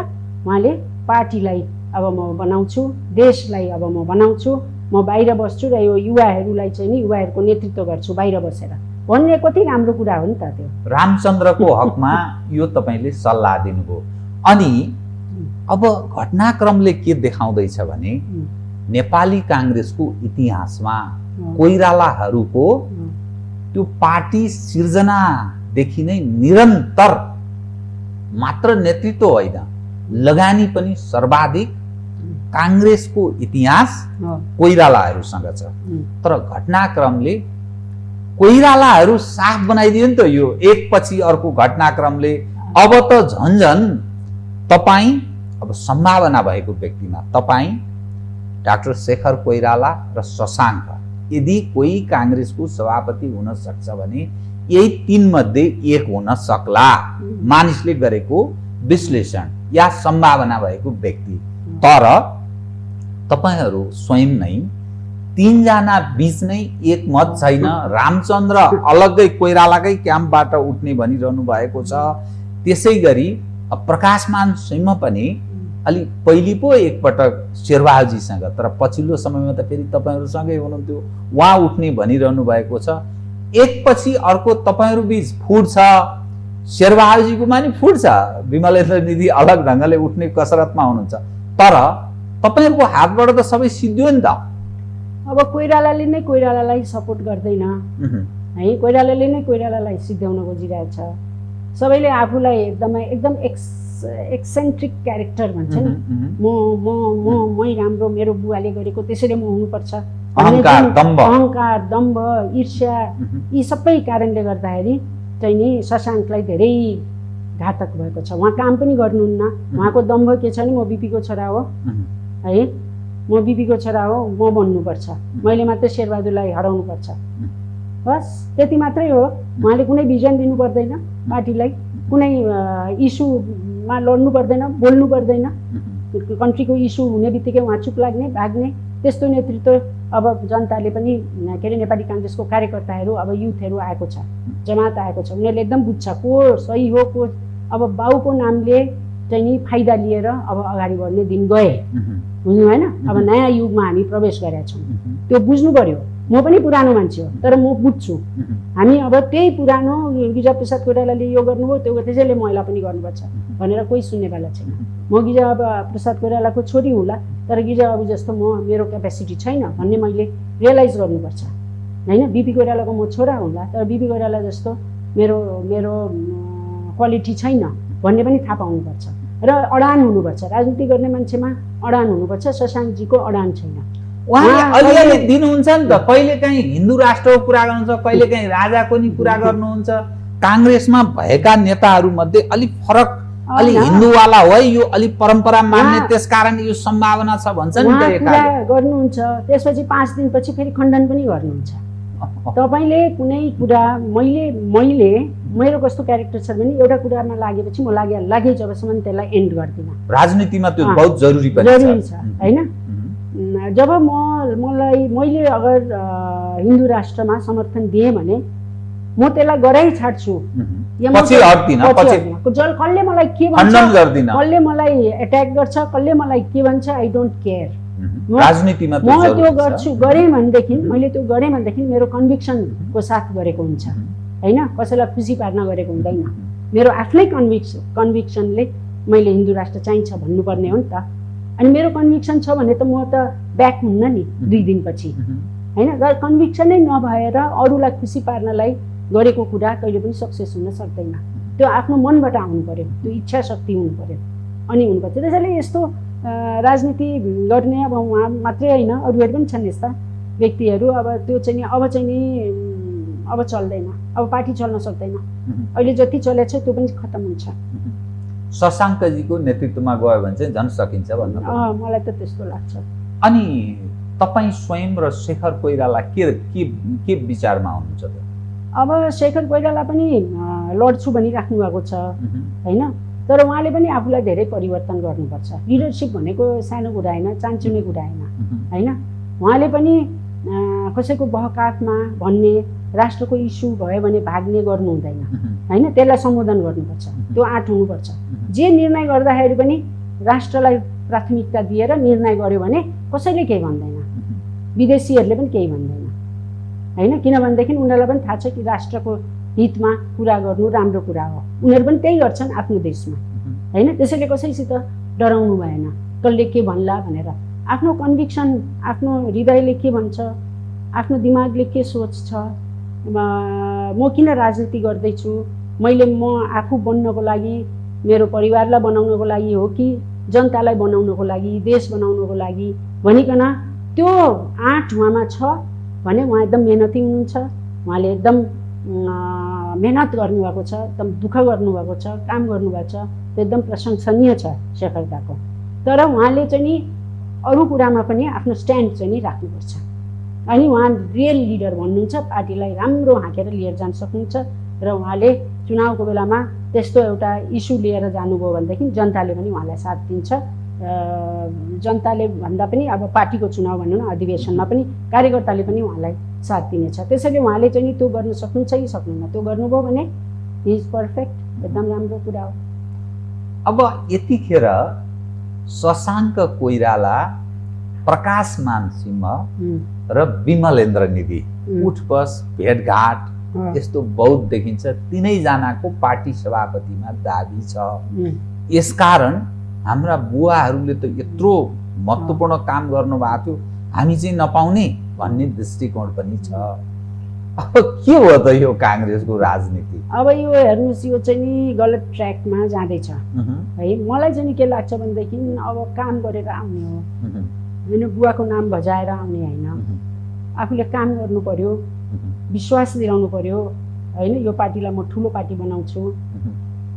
उहाँले पार्टीलाई अब म बनाउँछु, देशलाई अब म बनाउँछु, म बाहिर बस्छु र यो युवाहरूलाई चाहिँ नि युवाहरूको नेतृत्व गर्छु बाहिर बसेर भन्ने कति राम्रो कुरा हो नि त त्यो। रामचन्द्रको हकमा यो तपाईँले सल्लाह दिनुभयो। अनि अब घटनाक्रमले के देखाउँदैछ भने नेपाली काङ्ग्रेसको इतिहासमा कोइरालाहरूको त्यो पार्टी सिर्जनादेखि नै निरन्तर मात्र नेतृत्व होइन, लगानी पनि सर्वाधिक काङ्ग्रेसको इतिहास कोइरालाहरूसँग छ। तर घटनाक्रमले कोइरालाहरू साफ बनाइदियो नि त। यो एकपछि अर्को घटनाक्रमले अब त झन्झन तपाईँ, अब सम्भावना भएको व्यक्तिमा तपाईँ, डाक्टर शेखर कोइराला र शशाङ्क, यदि कोही काङ्ग्रेसको सभापति हुन सक्छ भने यही तीन मध्ये एक हुन सक्ला, मानिसले गरेको विश्लेषण या सम्भावना भएको व्यक्ति। तर तपाईहरू स्वयं नै तीनजना बीच नै एक मत छैन। रामचन्द्र अलग्गै कोइरालाकै क्याम्पबाट उठ्ने भनिरहनु भएको छ। त्यसै गरी प्रकाशमान सिंह पनि अलि पहिले पो एकपटक शेरबहादुरजीसँग, तर पछिल्लो समयमा त फेरि तपाईँहरूसँगै हुनुहुन्थ्यो, उहाँ उठ्ने भनिरहनु भएको छ। एकपछि अर्को तपाईँहरू बीच फुट छ। शेरबहादुरजीकोमा नि फुट छ, विमलेन्द्र निधि अलग ढङ्गले उठ्ने कसरतमा हुनुहुन्छ। तर तपाईँहरूको हातबाट त सबै सिद्धियो नि त। अब कोइरालाले नै कोइरालालाई सपोर्ट गर्दैन है। कोइरालाले नै कोइरालालाई सिद्ध्याउन खोजिरहेछ। सबैले आफूलाई एकदम एक्सेन्ट्रिक क्यारेक्टर भन्छ नि, मै राम्रो, मेरो बुवाले गरेको त्यसैले म हुनुपर्छ, अहङ्कार, दम्भ, ईर्ष्या, यी सबै कारणले गर्दाखेरि चाहिँ नि शशाङ्कलाई धेरै घातक भएको छ। उहाँ काम पनि गर्नुहुन्न। उहाँको दम्भ के छ नि, म बिपीको छोरा हो है, म बिपीको छोरा हो, म बन्नुपर्छ, मैले मात्रै शेरबहादुरलाई हराउनुपर्छ, बस त्यति मात्रै हो। उहाँले कुनै भिजन दिनु पर्दैन पार्टीलाई, कुनै इस्युमा लड्नु पर्दैन, बोल्नु पर्दैन। कन्ट्रीको इस्यु हुने बित्तिकै उहाँ चुप लाग्ने, भाग्ने, त्यस्तो नेतृत्व अब जनताले पनि के अरे नेपाली काङ्ग्रेसको कार्यकर्ताहरू, अब युथहरू आएको छ, जमात आएको छ, उनीहरूले एकदम बुझ्छ को सही हो, को अब बाउको नामले चाहिँ नि फाइदा लिएर अब अगाडि बढ्ने दिन गए, बुझ्नु भएन। अब नयाँ युगमा हामी प्रवेश गरेका छौँ, त्यो बुझ्नु पर्यो। म पनि पुरानो मान्छे हो, तर म बुझ्छु। हामी अब त्यही पुरानो गिरिजाप्रसाद कोइरालाले यो गर्नुभयो, त्यो त्यसैले महिला पनि गर्नुपर्छ भनेर कोही सुन्नेवाला छैन। म गिरिजाप्रसाद कोइरालाको छोरी हुँला, तर गिरिजाबाबु जस्तो मेरो क्यापेसिटी छैन भन्ने मैले रियलाइज गर्नुपर्छ होइन। बिपी कोइरालाको म छोरा होला, तर बिपी कोइराला जस्तो मेरो क्वालिटी छैन भन्ने पनि थाहा पाउनुपर्छ र अडान हुनुपर्छ। राजनीति गर्ने मान्छेमा अडान हुनुपर्छ। शशाङ्कजीको अडान छैन। उहाँले अलिअलि दिनुहुन्छ नि त, कहिलेकाहीँ हिन्दू राष्ट्रको कुरा गर्नुहुन्छ, कहिलेकाहीँ राजाको नि कुरा गर्नुहुन्छ। काङ्ग्रेसमा भएका नेताहरू मध्ये अलिक फरक, अलि हिन्दूवाला हो है, यो अलिक परम्परा मान्ने, त्यसकारण यो सम्भावना छ भन्छ नि त एकाले गर्नुहुन्छ। त्यसपछि 5 दिनपछि फेरि खण्डन पनि गर्नुहुन्छ। तपाईले कुनै कुरा मैले मेरो कस्तो क्यारेक्टर छ भने एउटा कुरामा लागेपछि म लागे जबसम्म त्यसलाई एन्ड गर्दिनँ। राजनीतिमा त्यो बहुत जरुरी छ हैन। जब मैले अगर हिन्दू राष्ट्रमा समर्थन दिएँ भने म त्यसलाई गराइ छाड्छु, कसले मलाई के भन्छ, कसले मलाई एट्याक गर्छ, कसले मलाई के भन्छ, आई डोन्ट केयर। राजनीतिमा म त्यो गर्छु, गरेँ भनेदेखि मैले त्यो गरेँ भनेदेखि मेरो कन्भिक्सनको साथ गरेको हुन्छ हैन, कसैलाई खुसी पार्न गरेको हुँदैन। मेरो आफ्नै कन्भिक्सनले मैले हिन्दू राष्ट्र चाहिन्छ भन्नुपर्ने हो नि त। अनि मेरो कन्भिक्सन छ भने त म त ब्याक हुन्न नि 2 दिनपछि हैन। र कन्भिक्सनै नभएर अरूलाई खुसी पार्नलाई गरेको कुरा कहिले पनि सक्सेस हुन सक्दैन। त्यो आफ्नो मनबाट आउनु पर्यो, त्यो इच्छा शक्ति हुनु पर्यो, अनि हुनुपर्छ। त्यसैले यस्तो राजनीति गर्ने अब उहाँ मात्रै होइन, अरूहरू पनि छन् यस्ता व्यक्तिहरू। अब त्यो चाहिँ नि अब चल्दैन, अब पार्टी चल्न सक्दैन। अहिले जति चलेछ त्यो पनि खतम हुन्छ। शशाङ्कजीको नेतृत्वमा गयो भने चाहिँ झन् सकिन्छ भन्नु। मलाई त त्यस्तो लाग्छ। अनि तपाईँ स्वयं र शेखर कोइराला के विचारमा हुनुहुन्छ त? अब शेखर कोइराला पनि लड्छु भनिराख्नु भएको छ होइन, तर उहाँले पनि आफूलाई धेरै परिवर्तन गर्नुपर्छ। लिडरसिप भनेको सानो कुरा होइन, चान्चुने कुरा होइन। उहाँले पनि कसैको बहकाफमा भन्ने, राष्ट्रको इस्यु भयो भने भाग्ने गर्नु हुँदैन होइन, त्यसलाई सम्बोधन गर्नुपर्छ, त्यो आँट हुनुपर्छ। जे निर्णय गर्दाखेरि पनि राष्ट्रलाई प्राथमिकता दिएर निर्णय गर्यो भने कसैले केही भन्दैन, विदेशीहरूले पनि केही भन्दैन होइन। किनभनेदेखि उनीहरूलाई पनि थाहा छ कि राष्ट्रको हितमा कुरा गर्नु राम्रो कुरा हो। उनीहरू पनि त्यही गर्छन् आफ्नो देशमा होइन। त्यसैले कसैसित डराउनु भएन, कसले के भन्ला भनेर। आफ्नो कन्भिक्सन, आफ्नो हृदयले के भन्छ, आफ्नो दिमागले के सोच्छ, म किन राजनीति गर्दैछु, म आफू बन्नको लागि, मेरो परिवारलाई बनाउनको लागि हो कि जनतालाई बनाउनको लागि, देश बनाउनको लागि भनिकन त्यो आँट उहाँमा छ भने उहाँ एकदम मेहनती हुनुहुन्छ। उहाँले एकदम मेहनत गर्नुभएको छ, एकदम दुःख गर्नुभएको छ, काम गर्नुभएको छ, त्यो एकदम प्रशंसनीय छ शेखर दाको। तर उहाँले चाहिँ नि अरू कुरामा पनि आफ्नो स्ट्यान्ड चाहिँ नि राख्नुपर्छ। अनि उहाँ रियल लिडर भन्नुहुन्छ, पार्टीलाई राम्रो हाँकेर लिएर जान सक्नुहुन्छ। र उहाँले चुनावको बेलामा त्यस्तो एउटा इस्यु लिएर जानुभयो भनेदेखि जनताले पनि उहाँलाई साथ दिन्छ। जनताले भन्दा पनि अब पार्टीको चुनाव भनौँ न, अधिवेशनमा पनि कार्यकर्ताले पनि उहाँलाई साथ दिनेछ। त्यसैले उहाँले चाहिँ नि त्यो गर्न सक्नुहुन्छ कि सक्नुहुन्न, त्यो गर्नुभयो भने हि इज पर्फेक्ट, एकदम राम्रो कुरा हो। अब यतिखेर शशाङ्क कोइराला, प्रकाश मान सिंह र विमलेन्द्र निधि उठबस भेटघाट यस्तो बहुत देखिन्छ। तीनैजनाको पार्टी सभापतिमा दाबी छ। यसकारण हाम्रा बुवाहरूले त यत्रो महत्त्वपूर्ण काम गर्नुभएको थियो, हामी चाहिँ नपाउने भन्ने दृष्टिकोण पनि छ। अब के हो त यो काङ्ग्रेसको राजनीति? अब यो हेर्नुहोस्, यो चाहिँ नि गलत ट्र्याकमा जाँदैछ है। मलाई चाहिँ नि के लाग्छ भनेदेखि अब काम गरेर आउने हो होइन, बुवाको नाम बजाएर आउने होइन। आफूले काम गर्नु पर्यो, विश्वास दिलाउनु पर्यो होइन। यो पार्टीलाई म ठुलो पार्टी बनाउँछु,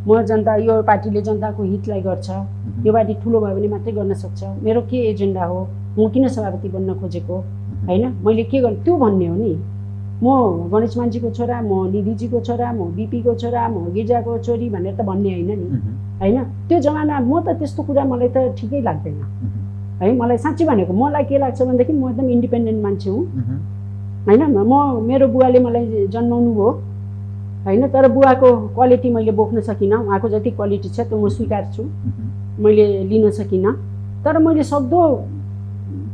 म जनता, यो पार्टीले जनताको हितलाई गर्छ, यो पार्टी ठुलो भयो भने मात्रै गर्न सक्छ, मेरो के एजेन्डा हो, म किन सभापति बन्न खोजेको होइन, मैले के गर्नु त्यो भन्ने हो नि। म गणेश मान्छेको छोरा, म निधिजीको छोरा, म बिपीको छोरा, म गिर्जाको छोरी भनेर त भन्ने होइन नि होइन। त्यो जमाना म त त्यस्तो कुरा मलाई त ठिकै लाग्दैन है। मलाई साँच्चै भनेको मलाई के लाग्छ भनेदेखि म एकदम इन्डिपेन्डेन्ट मान्छे हुँ होइन। म मेरो बुवाले मलाई जन्माउनु भयो होइन, तर बुवाको क्वालिटी मैले बोक्न सकिनँ। उहाँको जति क्वालिटी छ त्यो म स्वीकार्छु, मैले लिन सकिनँ। तर मैले सक्दो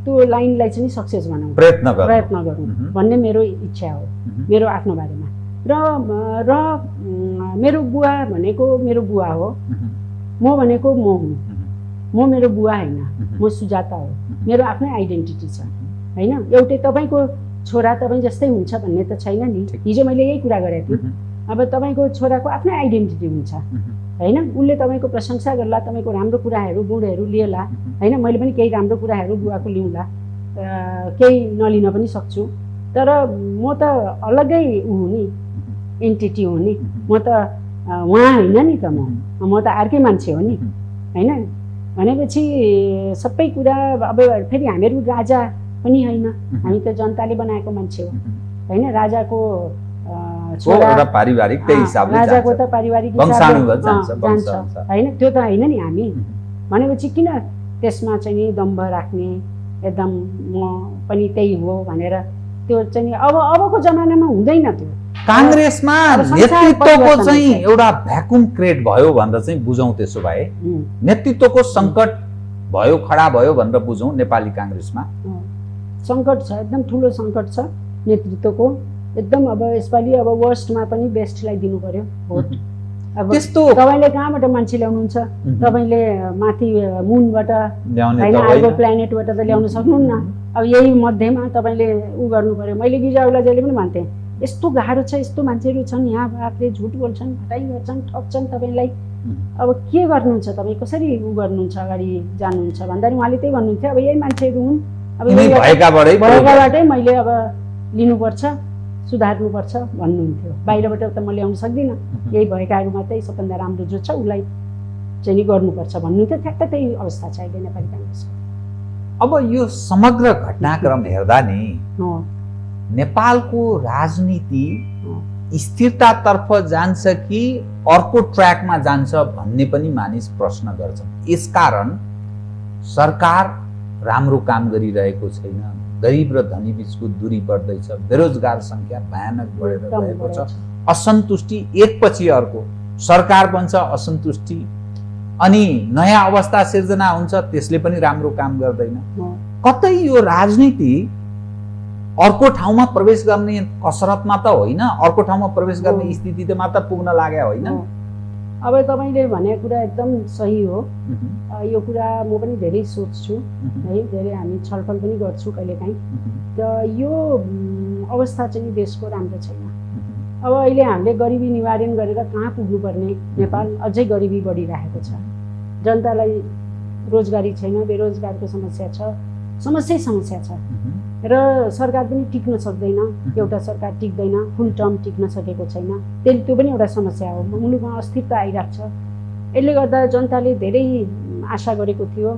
त्यो लाइनलाई चाहिँ सक्सेस बनाउँ, प्रयत्न गरौँ भन्ने मेरो इच्छा हो, मेरो आफ्नो बारेमा। र मेरो बुवा भनेको मेरो बुवा हो, म भनेको म हुँ, म मेरो बुवा होइन, म सुजाता हो। मेरो आफ्नै आइडेन्टिटी छ होइन। एउटै तपाईँको छोरा तपाईँ जस्तै हुन्छ भन्ने त छैन नि। हिजो मैले यही कुरा गरेको थिएँ। अब तपाईँको छोराको आफ्नै आइडेन्टिटी हुन्छ होइन। उसले तपाईँको प्रशंसा गर्ला, तपाईँको राम्रो कुराहरू गुणहरू लिएला होइन। मैले पनि केही राम्रो कुराहरू बुवाको लिउँला, केही नलिन पनि सक्छु। तर म त अलग्गै हुँ नि, एन्टिटी हो नि। म त उहाँ होइन नि त, म त अर्कै मान्छे हो नि होइन। भनेपछि सबै कुरा अब फेरि हामीहरू राजा पनि होइन, हामी त जनताले बनाएको मान्छे हो होइन। राजाको छोरा पारिवारिक राजाको त पारिवारिक हिसाबले जान्छ होइन, त्यो त होइन नि हामी। भनेपछि किन त्यसमा चाहिँ नि दम्भ राख्ने, एकदम म पनि त्यही हो भनेर त्यो चाहिँ नि अबको जमानामा हुँदैन। त्यो काङ्ग्रेसमा नेतृत्वको चाहिँ एउटा भ्याकुम क्रिएट भयो भनेर चाहिँ बुझौँ। त्यसो भए नेतृत्वको सङ्कट भयो, खडा भयो भनेर बुझौँ। नेपाली काङ्ग्रेसमा सङ्कट छ, एकदम ठुलो सङ्कट छ नेतृत्वको एकदम। अब यसपालि अब वर्स्टमा पनि बेस्टलाई दिनु पर्यो भोट। अब त्यस्तो तपाईँले कहाँबाट मान्छे ल्याउनुहुन्छ? तपाईँले माथि मुनबाट होइन, अर्को प्लानेटबाट त ल्याउन सक्नुहुन्न। अब यही मध्येमा तपाईँले उ गर्नु पर्यो। मैले गिरिजालाई जहिले पनि भन्थेँ, यस्तो गाह्रो छ, यस्तो मान्छेहरू छन् यहाँ, बाफले झुट बोल्छन्, फटाइ गर्छन्, ठग्छन् तपाईँलाई। अब के गर्नुहुन्छ तपाईँ, कसरी उ गर्नुहुन्छ, अगाडि जानुहुन्छ भन्दाखेरि उहाँले त्यही भन्नुहुन्थ्यो, अब यही मान्छेहरू हुन्, अब भएकाबाटै मैले अब लिनुपर्छ, सुधार्नुपर्छ भन्नुहुन्थ्यो। बाहिरबाट त म ल्याउन सक्दिनँ, यही भएकाहरू मात्रै सबभन्दा राम्रो जो छ उसलाई चाहिँ नि गर्नुपर्छ भन्नुहुन्थ्यो। ठ्याक्क त्यही अवस्था छ अहिले नेपाली काङ्ग्रेसको। अब यो समग्र घटनाक्रम हेर्दा नि नेपालको राजनीति स्थिरतातर्फ जान्छ कि अर्को ट्र्याकमा जान्छ भन्ने पनि मानिस प्रश्न गर्छन्। यसकारण सरकार राम्रो काम गरिरहेको छैन, गरिब र धनी बीचको दूरी बढ्दैछ, बेरोजगार संख्या भयानक बढेर गएको छ, असन्तुष्टि एकपछि अर्को सरकार बन्छ असन्तुष्टि, अनि नयाँ अवस्था सिर्जना हुन्छ, त्यसले पनि राम्रो काम गर्दैन। कतै यो राजनीति अर्को ठाउँमा प्रवेश गर्ने कसरतमा त होइन, अर्को ठाउँमा प्रवेश गर्ने स्थिति त मात्र पुग्न लाग्यो होइन। अब तपाईँले भनेको कुरा एकदम सही हो। यो कुरा म पनि धेरै सोच्छु है, धेरै हामी छलफल पनि गर्छु कहिलेकाहीँ। र यो अवस्था चाहिँ देशको राम्रो छैन। अब अहिले हामीले गरिबी निवारण गरेर कहाँ पुग्नुपर्ने? नेपाल अझै गरिबी बढिरहेको छ, जनतालाई रोजगारी छैन, बेरोजगारको समस्या छ, समस्या छ। र सरकार पनि टिक्न सक्दैन, एउटा सरकार टिक्दैन, फुल टर्म टिक्न सकेको छैन, त्यो पनि एउटा समस्या हो। मुलुकमा अस्थिरता आइरहेको छ। यसले गर्दा जनताले धेरै आशा गरेको थियो,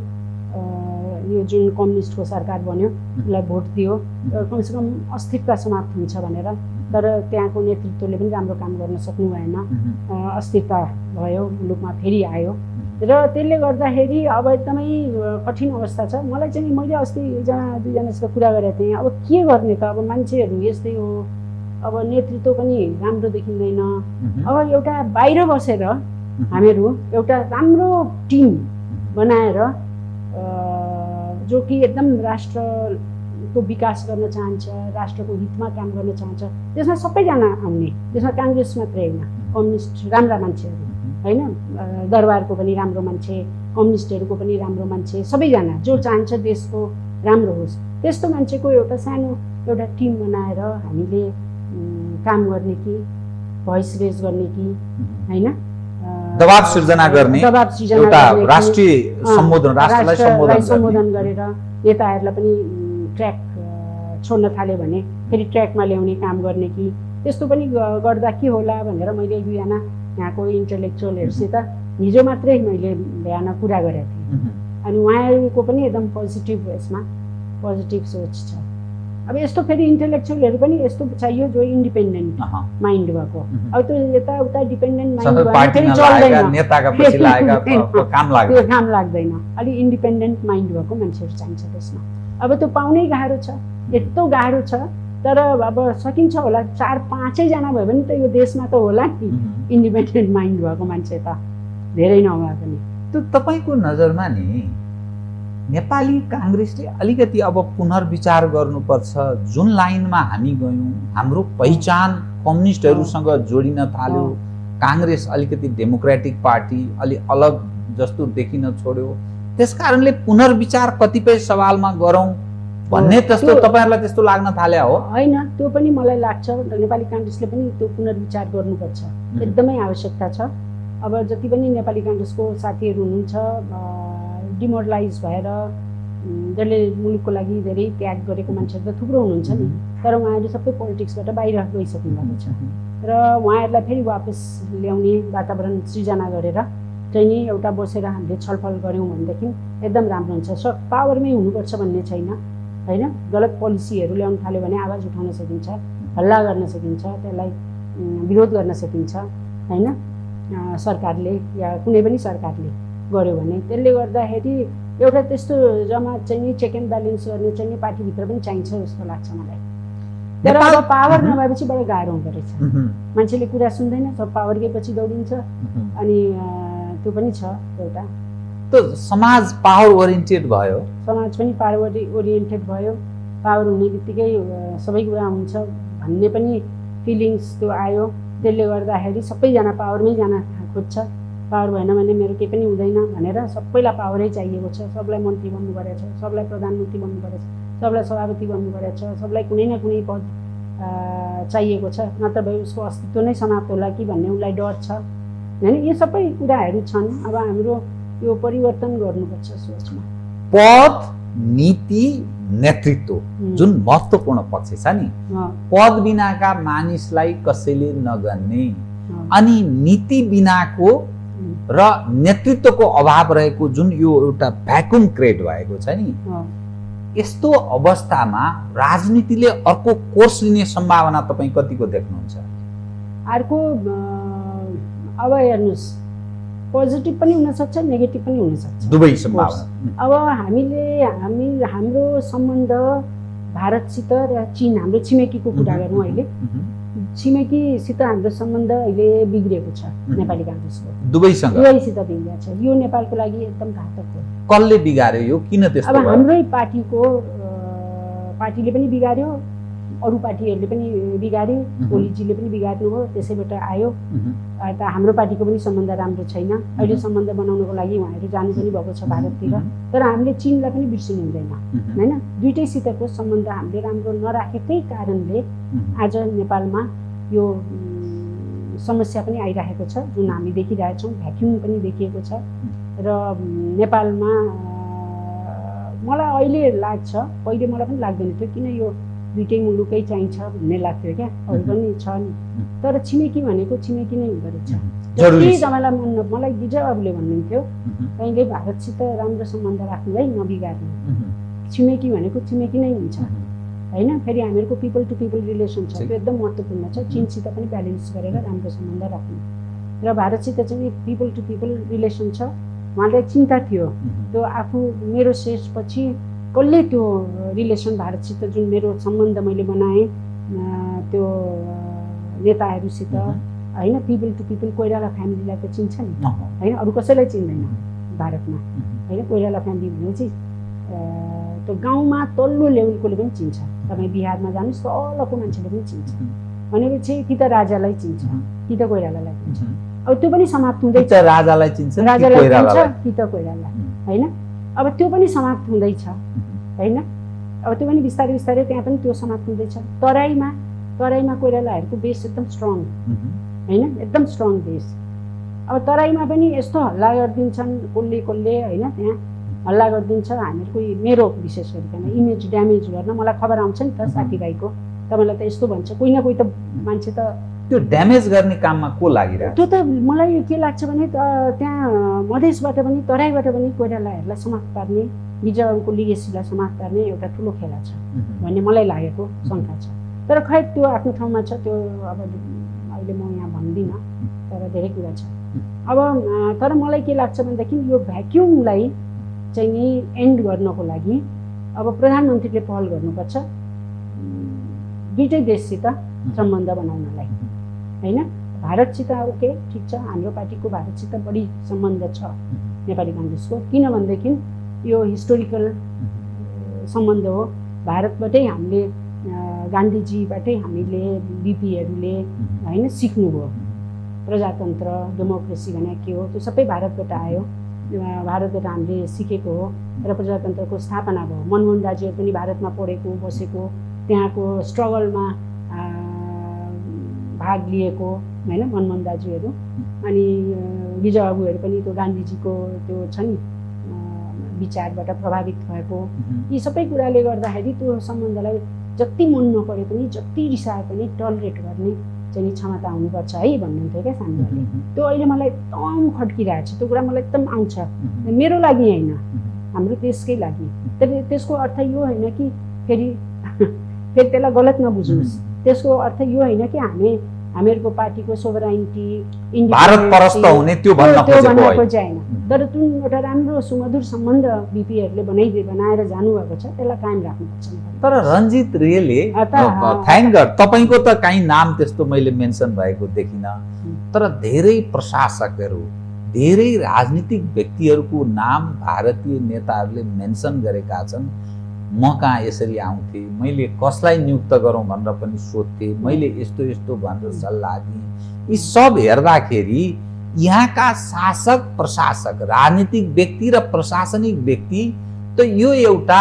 यो जुन कम्युनिस्टको सरकार बन्यो उसलाई भोट दियो, कमसेकम अस्थिरता समाप्त हुन्छ भनेर। तर त्यहाँको नेतृत्वले पनि राम्रो काम गर्न सक्नु भएन, अस्थिरता भयो, मुलुकमा फेरि आयो। र त्यसले गर्दाखेरि अब एकदमै कठिन अवस्था छ। मलाई चाहिँ मैले अस्ति एकजना दुईजनासित कुरा गरेको थिएँ, अब के गर्ने त, अब मान्छेहरू यस्तै हो, अब नेतृत्व पनि राम्रो देखिँदैन। अब एउटा बाहिर बसेर हामीहरू एउटा राम्रो टिम बनाएर जो कि एकदम राष्ट्रको विकास गर्न चाहन्छ, राष्ट्रको हितमा काम गर्न चाहन्छ, त्यसमा सबैजना आउने, त्यसमा काङ्ग्रेस मात्रै होइन, कम्युनिस्ट राम्रा मान्छेहरू होइन, दरबारको पनि राम्रो मान्छे, कम्युनिस्टहरूको पनि राम्रो मान्छे, सबैजना जो चाहन्छ देशको राम्रो होस्, त्यस्तो मान्छेको एउटा सानो एउटा टिम बनाएर हामीले काम गर्ने कि भोइस रेज गर्ने कि होइन दबाब सिर्जना गर्ने दबाब सिर्जना एउटा गर्ने कि, राष्ट्रिय सम्बोधन राष्ट्रलाई राष्ट्रलाई सम्बोधन सम्बोधन गरेर नेताहरूलाई पनि ट्र्याक छोड्न थाल्यो भने फेरि ट्र्याकमा ल्याउने काम गर्ने कि त्यस्तो पनि गर्दा के होला भनेर मैले दुईजना यहाँको इन्टेलेक्चुअलहरूसित हिजो मात्रै मैले बिहान कुरा गरेको थिएँ अनि उहाँहरूको पनि एकदम पोजिटिभ यसमा पोजिटिभ सोच छ। अब यस्तो फेरि इन्टेलेक्चुअलहरू पनि यस्तो चाहियो जो इन्डिपेन्डेन्ट माइन्ड भएको। अब त्यो यताउता डिपेन्डेन्ट माइन्ड भयो फेरि चल्दैन, नेताका पछि लागेका काम लाग्दैन, त्यो काम लाग्दैन। अलिक इन्डिपेन्डेन्ट माइन्ड भएको मान्छेहरू चाहिन्छ त्यसमा। अब त्यो पाउनै गाह्रो छ, यस्तो गाह्रो छ, तर अब सकिन्छ होला। 4-5 जना भयो भने त यो देशमा त होला नि इन्डिपेन्डेन्ट माइन्ड भएको मान्छे त, धेरै नभए पनि। त्यो तपाईँको नजरमा नि नेपाली काङ्ग्रेसले अलिकति अब पुनर्विचार गर्नुपर्छ। जुन लाइनमा हामी गयौँ, हाम्रो पहिचान कम्युनिस्टहरूसँग जोडिन थाल्यो, काङ्ग्रेस अलिकति डेमोक्रेटिक पार्टी अलि अलग जस्तो देखिन छोड्यो, त्यसकारणले पुनर्विचार कतिपय सवालमा गरौँ भन्ने त्यस्तो तपाईँहरूलाई त्यस्तो लाग्न थाल्यो हो? होइन, त्यो पनि मलाई लाग्छ नेपाली काङ्ग्रेसले पनि त्यो पुनर्विचार गर्नुपर्छ, एकदमै आवश्यकता छ। अब जति पनि नेपाली काङ्ग्रेसको साथीहरू हुनुहुन्छ डिमोरलाइज भएर जसले मुलुकको लागि धेरै त्याग गरेको मान्छेहरू त थुप्रो हुनुहुन्छ नि, तर उहाँहरू सबै पोलिटिक्सबाट बाहिर गइसक्नु भएको छ र उहाँहरूलाई फेरि वापस ल्याउने वातावरण सृजना गरेर चाहिँ नि एउटा बसेर हामीले छलफल गऱ्यौँ भनेदेखि एकदम राम्रो हुन्छ। पावरमै हुनुपर्छ भन्ने छैन होइन, गलत पोलिसीहरू ल्याउन थाल्यो भने आवाज उठाउन सकिन्छ, हल्ला गर्न सकिन्छ, त्यसलाई विरोध गर्न सकिन्छ होइन। सरकारले या कुनै पनि सरकारले गर्यो भने त्यसले गर्दाखेरि एउटा त्यस्तो जम्मा चाहिँ नि चेक एन्ड ब्यालेन्स गर्ने चाहिँ नि पार्टीभित्र पनि चाहिन्छ जस्तो लाग्छ मलाई। तर अब पावर नभएपछि बडो गाह्रो हुँदो रहेछ, मान्छेले कुरा सुन्दैन, सब पावरकै पछि दौडिन्छ अनि त्यो पनि छ एउटा। त्यो समाज पावर ओरिएन्टेड भयो, समाज पनि पावर ओरिएन्टेड भयो, पावर हुने बित्तिकै सबै कुरा हुन्छ भन्ने पनि फिलिङ्स त्यो आयो। त्यसले गर्दाखेरि सबैजना पावरमै जान खोज्छ, पावर भएन भने मेरो केही पनि हुँदैन भनेर सबैलाई पावरै चाहिएको छ। सबलाई मन्त्री बन्नु परेको छ, सबलाई प्रधानमन्त्री बन्नु परेको छ, सबलाई सभापति बन्नु परेको छ, सबलाई कुनै न कुनै पद चाहिएको छ, नत्र भए उसको अस्तित्व नै समाप्त होला कि भन्ने उसलाई डर छ होइन। यो सबै कुराहरू छन्। अब हाम्रो यो परिवर्तन गर्नुपर्छ सोचमा। पद, नीति, नेतृत्व जुन महत्त्वपूर्ण पक्ष छ नि, पद बिनाका मानिसलाई कसैले नगर्ने अनि नीति बिनाको र नेतृत्वको अभाव रहेको जुन यो एउटा भ्याकुम क्रिएट भएको छ नि, यस्तो अवस्थामा राजनीतिले अर्को कोर्स लिने सम्भावना तपाईँ कतिको देख्नुहुन्छ? अर्को अब हेर्नुहोस्, पोजिटिभ पनि हुनसक्छ, नेगेटिभ पनि हुनसक्छ, दुवै सम्भावना। अब हाम्रो सम्बन्ध भारतसित र चीन, हाम्रो छिमेकीको कुरा गरौँ अहिले, छिमेकीसित हाम्रो सम्बन्ध अहिले बिग्रेको छ नेपाली काङ्ग्रेसको, दुवैसित बिग्रेको छ। यो नेपालको लागि एकदम घातक हो। कसले बिगार्यो यो, किन त्यस्तो? अब हाम्रै पार्टीले पनि बिगार्यो, अरू पार्टीहरूले पनि बिगार्यो, ओलीजीले पनि बिगार्नु हो, त्यसैबाट आयो। यता हाम्रो पार्टीको पनि सम्बन्ध राम्रो छैन अहिले। सम्बन्ध बनाउनको लागि उहाँहरू जानु पनि भएको छ भारततिर, तर हामीले चीनलाई पनि बिर्सिनु हुँदैन होइन। दुइटैसितको सम्बन्ध हामीले राम्रो नराखेकै कारणले आज नेपालमा यो समस्या पनि आइरहेको छ, जुन हामी देखिरहेछौँ। भ्याक्युम पनि देखिएको छ र नेपालमा मलाई अहिले लाग्छ, पहिले मलाई पनि लाग्दैन थियो किन यो दुइटै मुलुकै चाहिन्छ भन्ने लाग्थ्यो क्या, अरू पनि छ नि। तर छिमेकी भनेको छिमेकी नै हुँदो रहेछ। जति तपाईँलाई मलाई गिजाबाबुले भन्नुहुन्थ्यो कहिले भारतसित राम्रो सम्बन्ध राख्नु है, नबिगार्नु। छिमेकी भनेको छिमेकी नै हुन्छ होइन। फेरि हामीहरूको पिपल टु पिपल रिलेसन छ, त्यो एकदम महत्त्वपूर्ण छ। चीनसित पनि ब्यालेन्स गरेर राम्रो सम्बन्ध राख्नु र भारतसित चाहिँ पिपल टु पिपल रिलेसन छ। उहाँलाई चिन्ता थियो त्यो आफू मेरो शेषपछि कसले त्यो रिलेसन भारतसित जुन मेरो सम्बन्ध मैले बनाएँ त्यो नेताहरूसित होइन, पिपल टु पिपल। कोइराला फ्यामिलीलाई त चिन्छ नि होइन, अरू कसैलाई चिन्दैन भारतमा होइन। कोइराला फ्यामिली भनेपछि त्यो गाउँमा तल्लो लेभलकोले पनि चिन्छ। तपाईँ बिहारमा जानुहोस्, तलको मान्छेले पनि चिन्छ भनेपछि कि त राजालाई चिन्छ कि त कोइरालालाई चिन्छ। अब त्यो पनि समाप्त हुँदैछ, राजालाई चिन्छ कि त कोइराला होइन। अब त्यो पनि समाप्त हुँदैछ होइन। अब त्यो पनि बिस्तारै बिस्तारै त्यहाँ पनि त्यो समाप्त हुँदैछ। तराईमा तराईमा कोइरालाहरूको बेस एकदम स्ट्रङ होइन, एकदम स्ट्रङ बेस। अब तराईमा पनि यस्तो हल्ला गरिदिन्छन् कसले होइन, त्यहाँ हल्ला गरिदिन्छ। हामीहरूको मेरो विशेष गरिकन इमेज ड्यामेज गर्न मलाई खबर आउँछ नि त साथीभाइको, तपाईँलाई त यस्तो भन्छ, कोही न कोही त मान्छे त त्यो ड्यामेज गर्ने काममा को लागिरहेको? त्यो त मलाई के लाग्छ भने त्यहाँ मधेसबाट पनि तराईबाट पनि कोइरालाहरूलाई समाप्त पार्ने, गिरिजाबाबुको लिगेसीलाई समाप्त पार्ने एउटा ठुलो खेला छ भन्ने मलाई लागेको शङ्का छ। तर खै त्यो आफ्नो ठाउँमा छ, त्यो अब अहिले म यहाँ भन्दिनँ, तर धेरै कुरा छ। अब तर मलाई के लाग्छ भनेदेखि यो भ्याक्युमलाई चाहिँ नि एन्ड गर्नको लागि अब प्रधानमन्त्रीले पहल गर्नुपर्छ दुईटै देशसित सम्बन्ध बनाउनलाई होइन। भारतसित ओके ठिक छ, हाम्रो पार्टीको भारतसित बढी सम्बन्ध छ नेपाली काङ्ग्रेसको, किनभनेदेखि यो हिस्टोरिकल सम्बन्ध हो। भारतबाटै हामीले गान्धीजीबाटै हामीले बिपीहरूले होइन सिक्नुभयो, प्रजातन्त्र डेमोक्रेसी भने के हो त्यो सबै भारतबाट आयो, भारतबाट हामीले सिकेको हो र प्रजातन्त्रको स्थापना भयो। मनमोहन दाजुहरू पनि भारतमा पढेको बसेको, त्यहाँको स्ट्रगलमा भाग लिएको होइन मनमोहन दाजुहरू। अनि गिरिजाबाबुहरू पनि त्यो गान्धीजीको त्यो छ नि विचारबाट प्रभावित भएको। यी सबै कुराले गर्दाखेरि त्यो सम्बन्धलाई जति मन नपरे पनि जति रिसाए पनि टलरेट गर्ने चाहिँ क्षमता हुनुपर्छ है भन्नुहुन्थ्यो क्या सामूहरूले। त्यो अहिले मलाई एकदम खड्किरहेको छ, त्यो कुरा मलाई एकदम आउँछ, मेरो लागि होइन हाम्रो देशकै लागि। त्यसको अर्थ यो होइन कि फेरि त्यसलाई गलत नबुझ्नुहोस्, त्यसको अर्थ यो होइन कि हामीहरूको पार्टीको सोभराइन्टी भारत परस्त हुने त्यो भन्न खोजेको होइन। तर जुन एउटा राम्रो सुमधुर सम्बन्ध बिपीहरूले बनाएर जानुभएको छ त्यसलाई कायम राख्नुपर्छ। तर रञ्जित रेले थ्याङ्क गड तपाईँको त काहीँ नाम त्यस्तो मैले मेन्सन भएको देखिनँ, तर धेरै प्रशासकहरू धेरै राजनीतिक व्यक्तिहरूको नाम भारतीय नेताहरूले मेन्सन गरेका छन्। म कहाँ यसरी आउँथेँ, मैले कसलाई नियुक्त गरौँ भनेर पनि सोध्थेँ, मैले यस्तो यस्तो भनेर सल्लाह दिएँ। यी सब हेर्दाखेरि यहाँका शासक प्रशासक राजनीतिक व्यक्ति र प्रशासनिक व्यक्ति त यो एउटा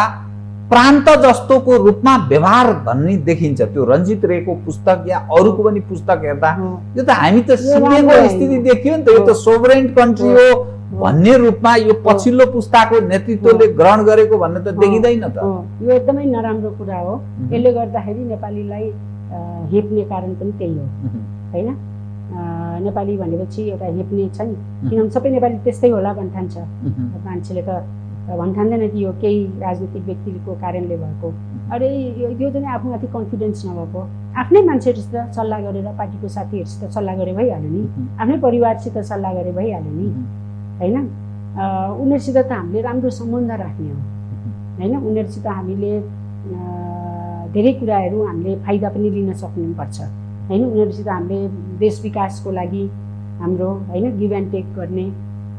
प्रान्त जस्तोको रूपमा व्यवहार भन्ने देखिन्छ। त्यो रञ्जित रेको पुस्तक या अरूको पनि पुस्तक हेर्दा यो त हामी त सिक्नेको स्थिति देखियो नि त, यो त सोभरेन कन्ट्री हो भन्ने रूपमा यो पछिल्लो पुस्ताको नेतृत्वले ग्रहण गरेको भन्ने त देखिँदैन त। यो एकदमै नराम्रो कुरा हो। यसले गर्दाखेरि नेपालीलाई हेप्ने कारण पनि त्यही हो होइन। नेपाली भनेपछि एउटा हेप्ने छ नि, किनभने सबै नेपाली त्यस्तै होला भन्ठान्छ मान्छेले, त भन्ठान्दैन कि यो केही राजनीतिक व्यक्तिको कारणले भएको। अरे यो चाहिँ आफूमाथि कन्फिडेन्स नभएको, आफ्नै मान्छेहरूसित सल्लाह गरेर पार्टीको साथीहरूसित सल्लाह गरे भइहाल्यो नि, आफ्नै परिवारसित सल्लाह गरे भइहाल्यो नि होइन। उनीहरूसित त हामीले राम्रो सम्बन्ध राख्ने हो होइन। उनीहरूसित हामीले धेरै कुराहरू हामीले फाइदा पनि लिन सक्नुपर्छ होइन। उनीहरूसित हामीले देश विकासको लागि हाम्रो होइन गिभ एन्ड टेक गर्ने,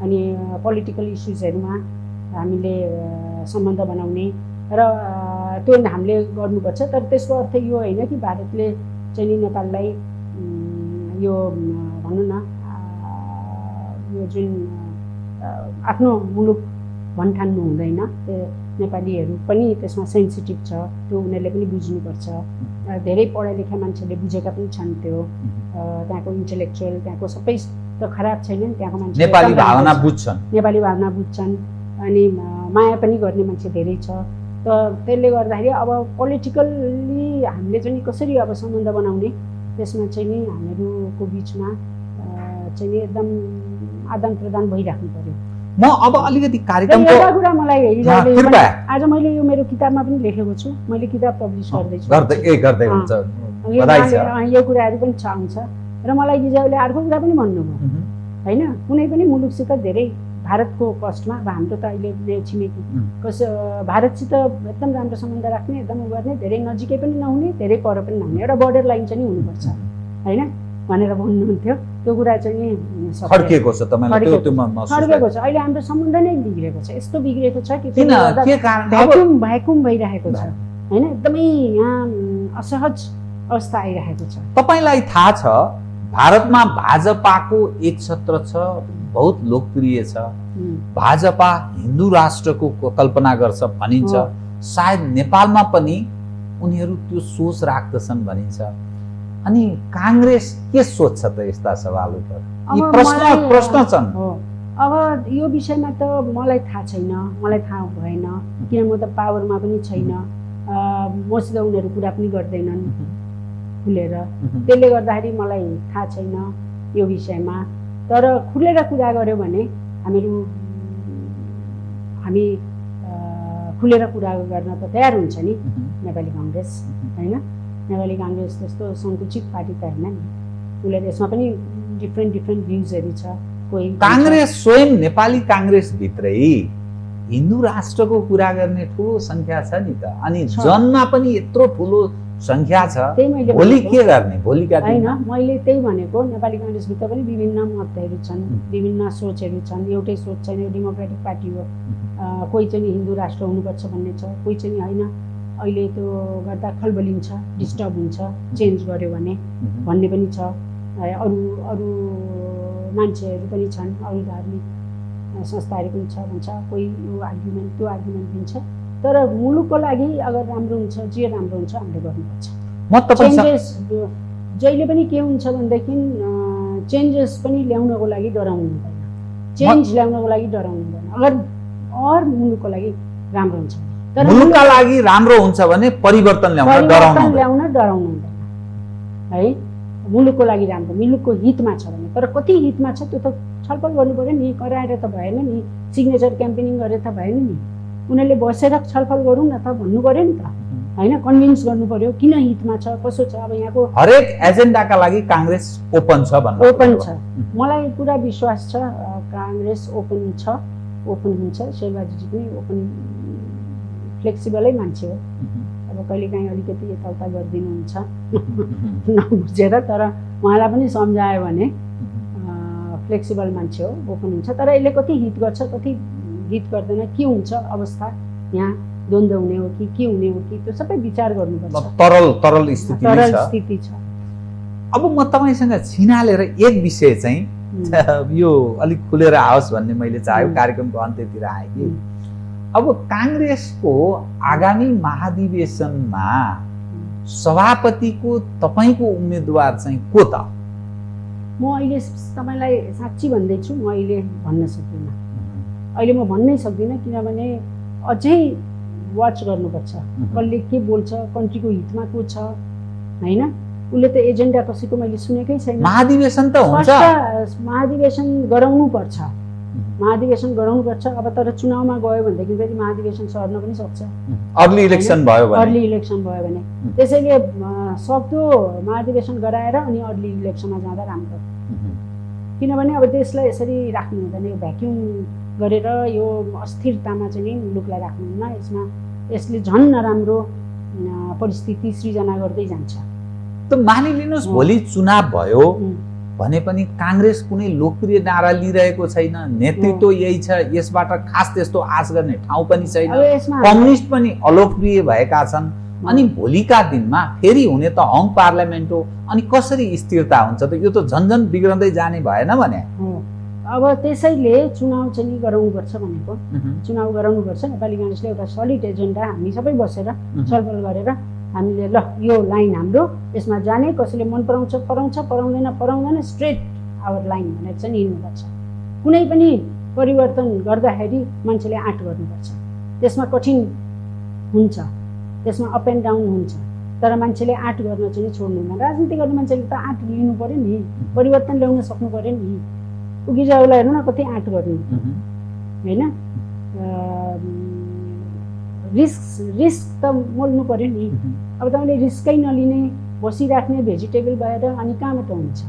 अनि पोलिटिकल इस्युजहरूमा हामीले सम्बन्ध बनाउने र त्यो हामीले गर्नुपर्छ। तर त्यसको अर्थ यो होइन कि भारतले चाहिँ नि नेपाललाई यो भनौँ न यो जुन आफ्नो मुलुक भन्ठान्नु हुँदैन। नेपालीहरू पनि त्यसमा सेन्सिटिभ छ, त्यो उनीहरूले पनि बुझ्नुपर्छ। धेरै पढा लेखा मान्छेले बुझेका पनि छन्, त्यो त्यहाँको इन्टेलेक्चुअल त्यहाँको सबै त खराब छैन नि, त्यहाँको मान्छे नेपाली भावना बुझ्छन्, नेपाली भावना बुझ्छन्, अनि माया पनि गर्ने मान्छे धेरै छ। त त्यसले गर्दाखेरि अब पोलिटिकल्ली हामीले चाहिँ कसरी अब सम्बन्ध बनाउने, त्यसमा चाहिँ नि हामीहरूको बिचमा चाहिँ नि एकदम आदान प्रदान भइराख्नु पर्यो। म अब अलिकति कार्यक्रमको एउटा कुरा मलाई आज मैले यो मेरो किताबमा पनि लेखेको छु, मैले किताब पब्लिस गर्दैछु, गर्दै हुन्छ, यो कुराहरू पनि आउँछ। र मलाई गिजाले अर्को कुरा पनि भन्नुभयो होइन, कुनै पनि मुलुकसित धेरै भारतको कस्टमा अब हाम्रो त अहिले छिमेकी भारतसित एकदम राम्रो सम्बन्ध राख्ने, एकदम गर्ने, धेरै नजिकै पनि नहुने धेरै पर पनि नहुने एउटा बोर्डर लाइन चाहिँ हुनुपर्छ होइन भनेर भन्नुहुन्थ्यो। त्यो कुरा चाहिँ नि खड्केको छ, खड्केको छ। अहिले हाम्रो सम्बन्ध नै बिग्रेको छ, यस्तो बिग्रेको छ कि भ्याकुम भइरहेको छ होइन, एकदमै यहाँ असहज अवस्था आइरहेको छ। तपाईँलाई थाहा छ भारतमा भाजपाको एक छत्र छ, बहुत लोकप्रिय छ। भाजपा हिन्दू राष्ट्रको कल्पना गर्छ भनिन्छ, सायद नेपालमा पनि उनीहरू त्यो सोच राख्दछन् भनिन्छ। अनि काङ्ग्रेस के सोच्छ त यस्ता सवालहरू? यी अब प्रश्न छन्। हो, अब यो विषयमा त मलाई थाहा छैन, मलाई थाहा भएन, किन म त पावरमा पनि छैन, मसित उनीहरू कुरा पनि गर्दैनन् खुलेर, त्यसले गर्दाखेरि मलाई थाहा छैन यो विषयमा। तर खुलेर कुरा गऱ्यो भने हामी खुलेर कुरा गर्न त तयार हुन्छ नि नेपाली काङ्ग्रेस, होइन? नेपाली काङ्ग्रेस त्यस्तो सङ्कुचित पार्टी त होइन नि, उसले यसमा पनि डिफ्रेन्ट भ्युजहरू छ। कोही काङ्ग्रेस स्वयं नेपाली काङ्ग्रेसभित्रै हिन्दू राष्ट्रको कुरा गर्ने ठुलो सङ्ख्या छ नि त, अनि जनमा पनि यत्रो ठुलो सङ्ख्या छ, भोलि के गर्ने? भोलिका होइन, मैले त्यही भनेको नेपाली काङ्ग्रेसभित्र पनि विभिन्न मतहरू छन्, विभिन्न सोचहरू छन्। एउटै सोच छैन, यो डेमोक्रेटिक पार्टी हो। कोही चाहिँ हिन्दू राष्ट्र हुनुपर्छ भन्ने छ, कोही चाहिँ होइन, अहिले त्यो गर्दा खलबलिन्छ, डिस्टर्ब हुन्छ, चेन्ज गर्यो भने भन्ने पनि छ। अरू मान्छेहरू पनि छन्, अरू धार्मिक संस्थाहरू पनि छ भन्छ, कोही यो आर्ग्युमेन्ट त्यो आर्ग्युमेन्ट दिन्छ। तर मुलुकको लागि अगर राम्रो हुन्छ, जे राम्रो हुन्छ हामीले गर्नुपर्छ। चेन्जेस जहिले पनि के हुन्छ भनेदेखि चेन्जेस पनि ल्याउनको लागि डराउनु हुँदैन, चेन्ज ल्याउनको लागि डराउनु हुँदैन। अगर मुलुकको लागि राम्रो हुन्छ, तर मुलुकका लागि राम्रो हुन्छ भने परिवर्तन ल्याउन डराउनु हुँदैन है। मुलुकको लागि राम्रो, मुलुकको हितमा छ भने। तर कति हितमा छ त्यो त छलफल गर्नु पर्यो नि, कराएर त भएन नि, सिग्नेचर क्याम्पेनिङ गरेर त भएन नि। उनीहरूले बसेर छलफल गरौँ न त भन्नु पर्यो नि त, होइन? कन्भिन्स गर्नु पर्यो किन हितमा छ, कसो छ। अब यहाँको हरेक एजेन्डाका लागि काङ्ग्रेस ओपन छ भन्नु? ओपन छ, मलाई पुरा विश्वास छ काङ्ग्रेस ओपन छ, ओपन हुन्छ। शेरबहादुरजी पनि ओपन फ्लेक्सिबलै मान्छे हो। अब कहिलेकाहीँ अलिकति यताउता गरिदिनुहुन्छ नबुझेर, तर उहाँलाई पनि सम्झायो भने फ्लेक्सिबल मान्छे हो, ओपन हुन्छ। तर यसले कति हित गर्छ, कति हित गर्दैन, के हुन्छ अवस्था, यहाँ द्वन्द्व हुने हो कि के हुने हो कि, त्यो सबै विचार गर्नुपर्छ। तरल स्थिति छ। अब म तपाईँसँग छिनालेर एक विषय चाहिँ यो अलिक खुलेर आओस् भन्ने मैले चाहेको, कार्यक्रमको अन्त्यतिर आएँ कि अब काङ्ग्रेसको आगामी महाधिवेशनमा सभापतिको तपाईँको उम्मेदवार चाहिँ को त? म अहिले तपाईँलाई साँच्ची भन्दैछु, म अहिले भन्न सक्दिनँ। अहिले म भन्नै सक्दिनँ, किनभने अझै वाच गर्नुपर्छ कसले के बोल्छ, कन्ट्रीको हितमा को छ, होइन? उसले त एजेन्डा कसैको मैले सुनेकै छैन। महाधिवेशन त हुन्छ, महाधिवेशन गराउनुपर्छ, महाधिवेशन गराउनुपर्छ। अब तर चुनावमा गयो भनेदेखि फेरि महाधिवेशन सर्न पनि सक्छ, अर्ली इलेक्सन भयो भने। त्यसैले सक्दो महाधिवेशन गराएर अनि अर्ली इलेक्सनमा जाँदा राम्रो, किनभने अब देशलाई यसरी राख्नु हुँदैन। यो भ्याक्युम गरेर यो अस्थिरतामा चाहिँ नि मुलुकलाई राख्नुहुन्न, यसले झन् नराम्रो परिस्थिति सृजना गर्दै जान्छ। त मानिलिनुहोस् भोलि चुनाव भयो भने पनि काङ्ग्रेस कुनै लोकप्रिय नारा लिइरहेको छैन, नेतृत्व यही छ, यसबाट खास त्यस्तो आश गर्ने ठाउँ पनि छैन, कम्युनिस्ट पनि अलोकप्रिय भएका छन्। अनि भोलिका दिनमा फेरि हुने त हङ पार्लियामेन्ट हो, अनि कसरी स्थिरता हुन्छ त? यो त झन्झन बिग्रँदै जाने भएन भने? अब त्यसैले चुनाव चाहिँ गराउनुपर्छ भनेको, चुनाव गराउनुपर्छ। नेपाली काङ्ग्रेसले एउटा सलिड एजेन्डा हामी सबै बसेर छलफल गरेर हामीले ल यो लाइन हाम्रो यसमा जाने, कसैले मन पराउँछ पराउँदैन, स्ट्रेट आवर लाइन भनेर चाहिँ हिँड्नुपर्छ। कुनै पनि परिवर्तन गर्दाखेरि मान्छेले आँट गर्नुपर्छ, त्यसमा कठिन हुन्छ, त्यसमा अप एन्ड डाउन हुन्छ, तर मान्छेले आँट गर्न चाहिँ छोड्नु हुँदैन। राजनीति गर्ने मान्छेले त आँट लिनु पर्यो नि, परिवर्तन ल्याउन सक्नु पर्यो नि। उगिजाउलाई हेर्नु न कति आँट गर्नु, होइन? रिस्क त मोल्नु पर्यो नि। अब तपाईँले रिस्कै नलिने, बसिराख्ने भेजिटेबल भएर अनि कहाँबाट हुन्छ,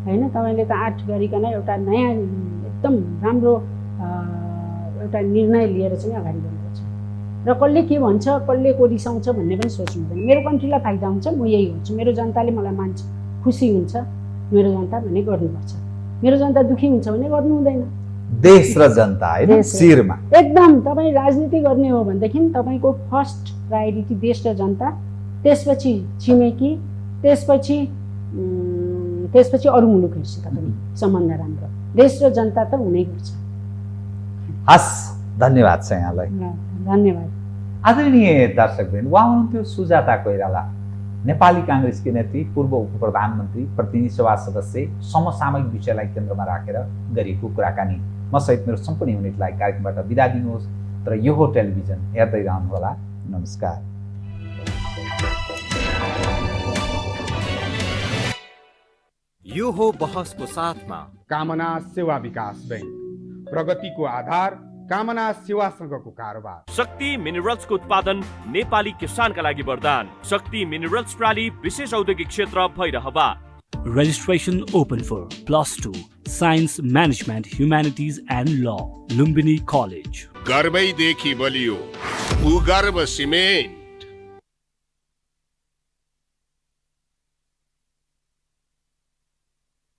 होइन? तपाईँले त आँट गरिकन एउटा नयाँ एकदम राम्रो एउटा निर्णय लिएर चाहिँ अगाडि बढ्नुपर्छ। र कसले के भन्छ, कसले को रिसाउँछ भन्ने पनि सोच्नु हुँदैन। मेरो कन्ट्रीलाई फाइदा हुन्छ, म यही गर्छु, मेरो जनताले मलाई मान्छ, खुसी हुन्छ मेरो जनता भने गर्नुपर्छ। मेरो जनता दुखी हुन्छ भने गर्नु हुँदैन। देश र जनता हैन शिरमा एकदम तपाईँ राजनीति गर्ने हो भनेदेखि तपाईँको फर्स्ट प्रायोरिटी देश र जनता, त्यसपछि छिमेकी, त्यसपछि अरू मुलुकहरुसित पनि सम्बन्ध राम्रो। देश र जनता त हुनै पर्छ। हस्, धन्यवाद छ यहाँलाई। धन्यवाद। आदरणीय दर्शकवृन्द, उहाँ हुनुहुन्थ्यो सुजाता कोइराला, नेपाली काङ्ग्रेसकी नेत्री, पूर्व उप प्रधानमन्त्री, प्रतिनिधि सभा सदस्य, समसामयिक विषयलाई केन्द्रमा राखेर गरिएको कुराकानी। म सहित मेरो सम्पूर्ण युनिटलाई कार्यक्रमबाट बिदा दिनुहोस्, तर यो हो टेलिभिजन, हेर्दै रहनुहोला। नमस्कार। यो हो बहसको साथमा कामना सेवा विकास बैंक, प्रगतिको आधार कामना सेवासँगको कारोबार। शक्ति मिनरल्सको उत्पादन नेपाली किसानका लागि वरदान। शक्ति मिनरल्स प्राली विशेष औद्योगिक क्षेत्र Bhairahawa. Registration open for +2 Science Management Humanities and Law, Lumbini College। गर्वैदेखि बलियो भूगर्भ सिमेन्ट।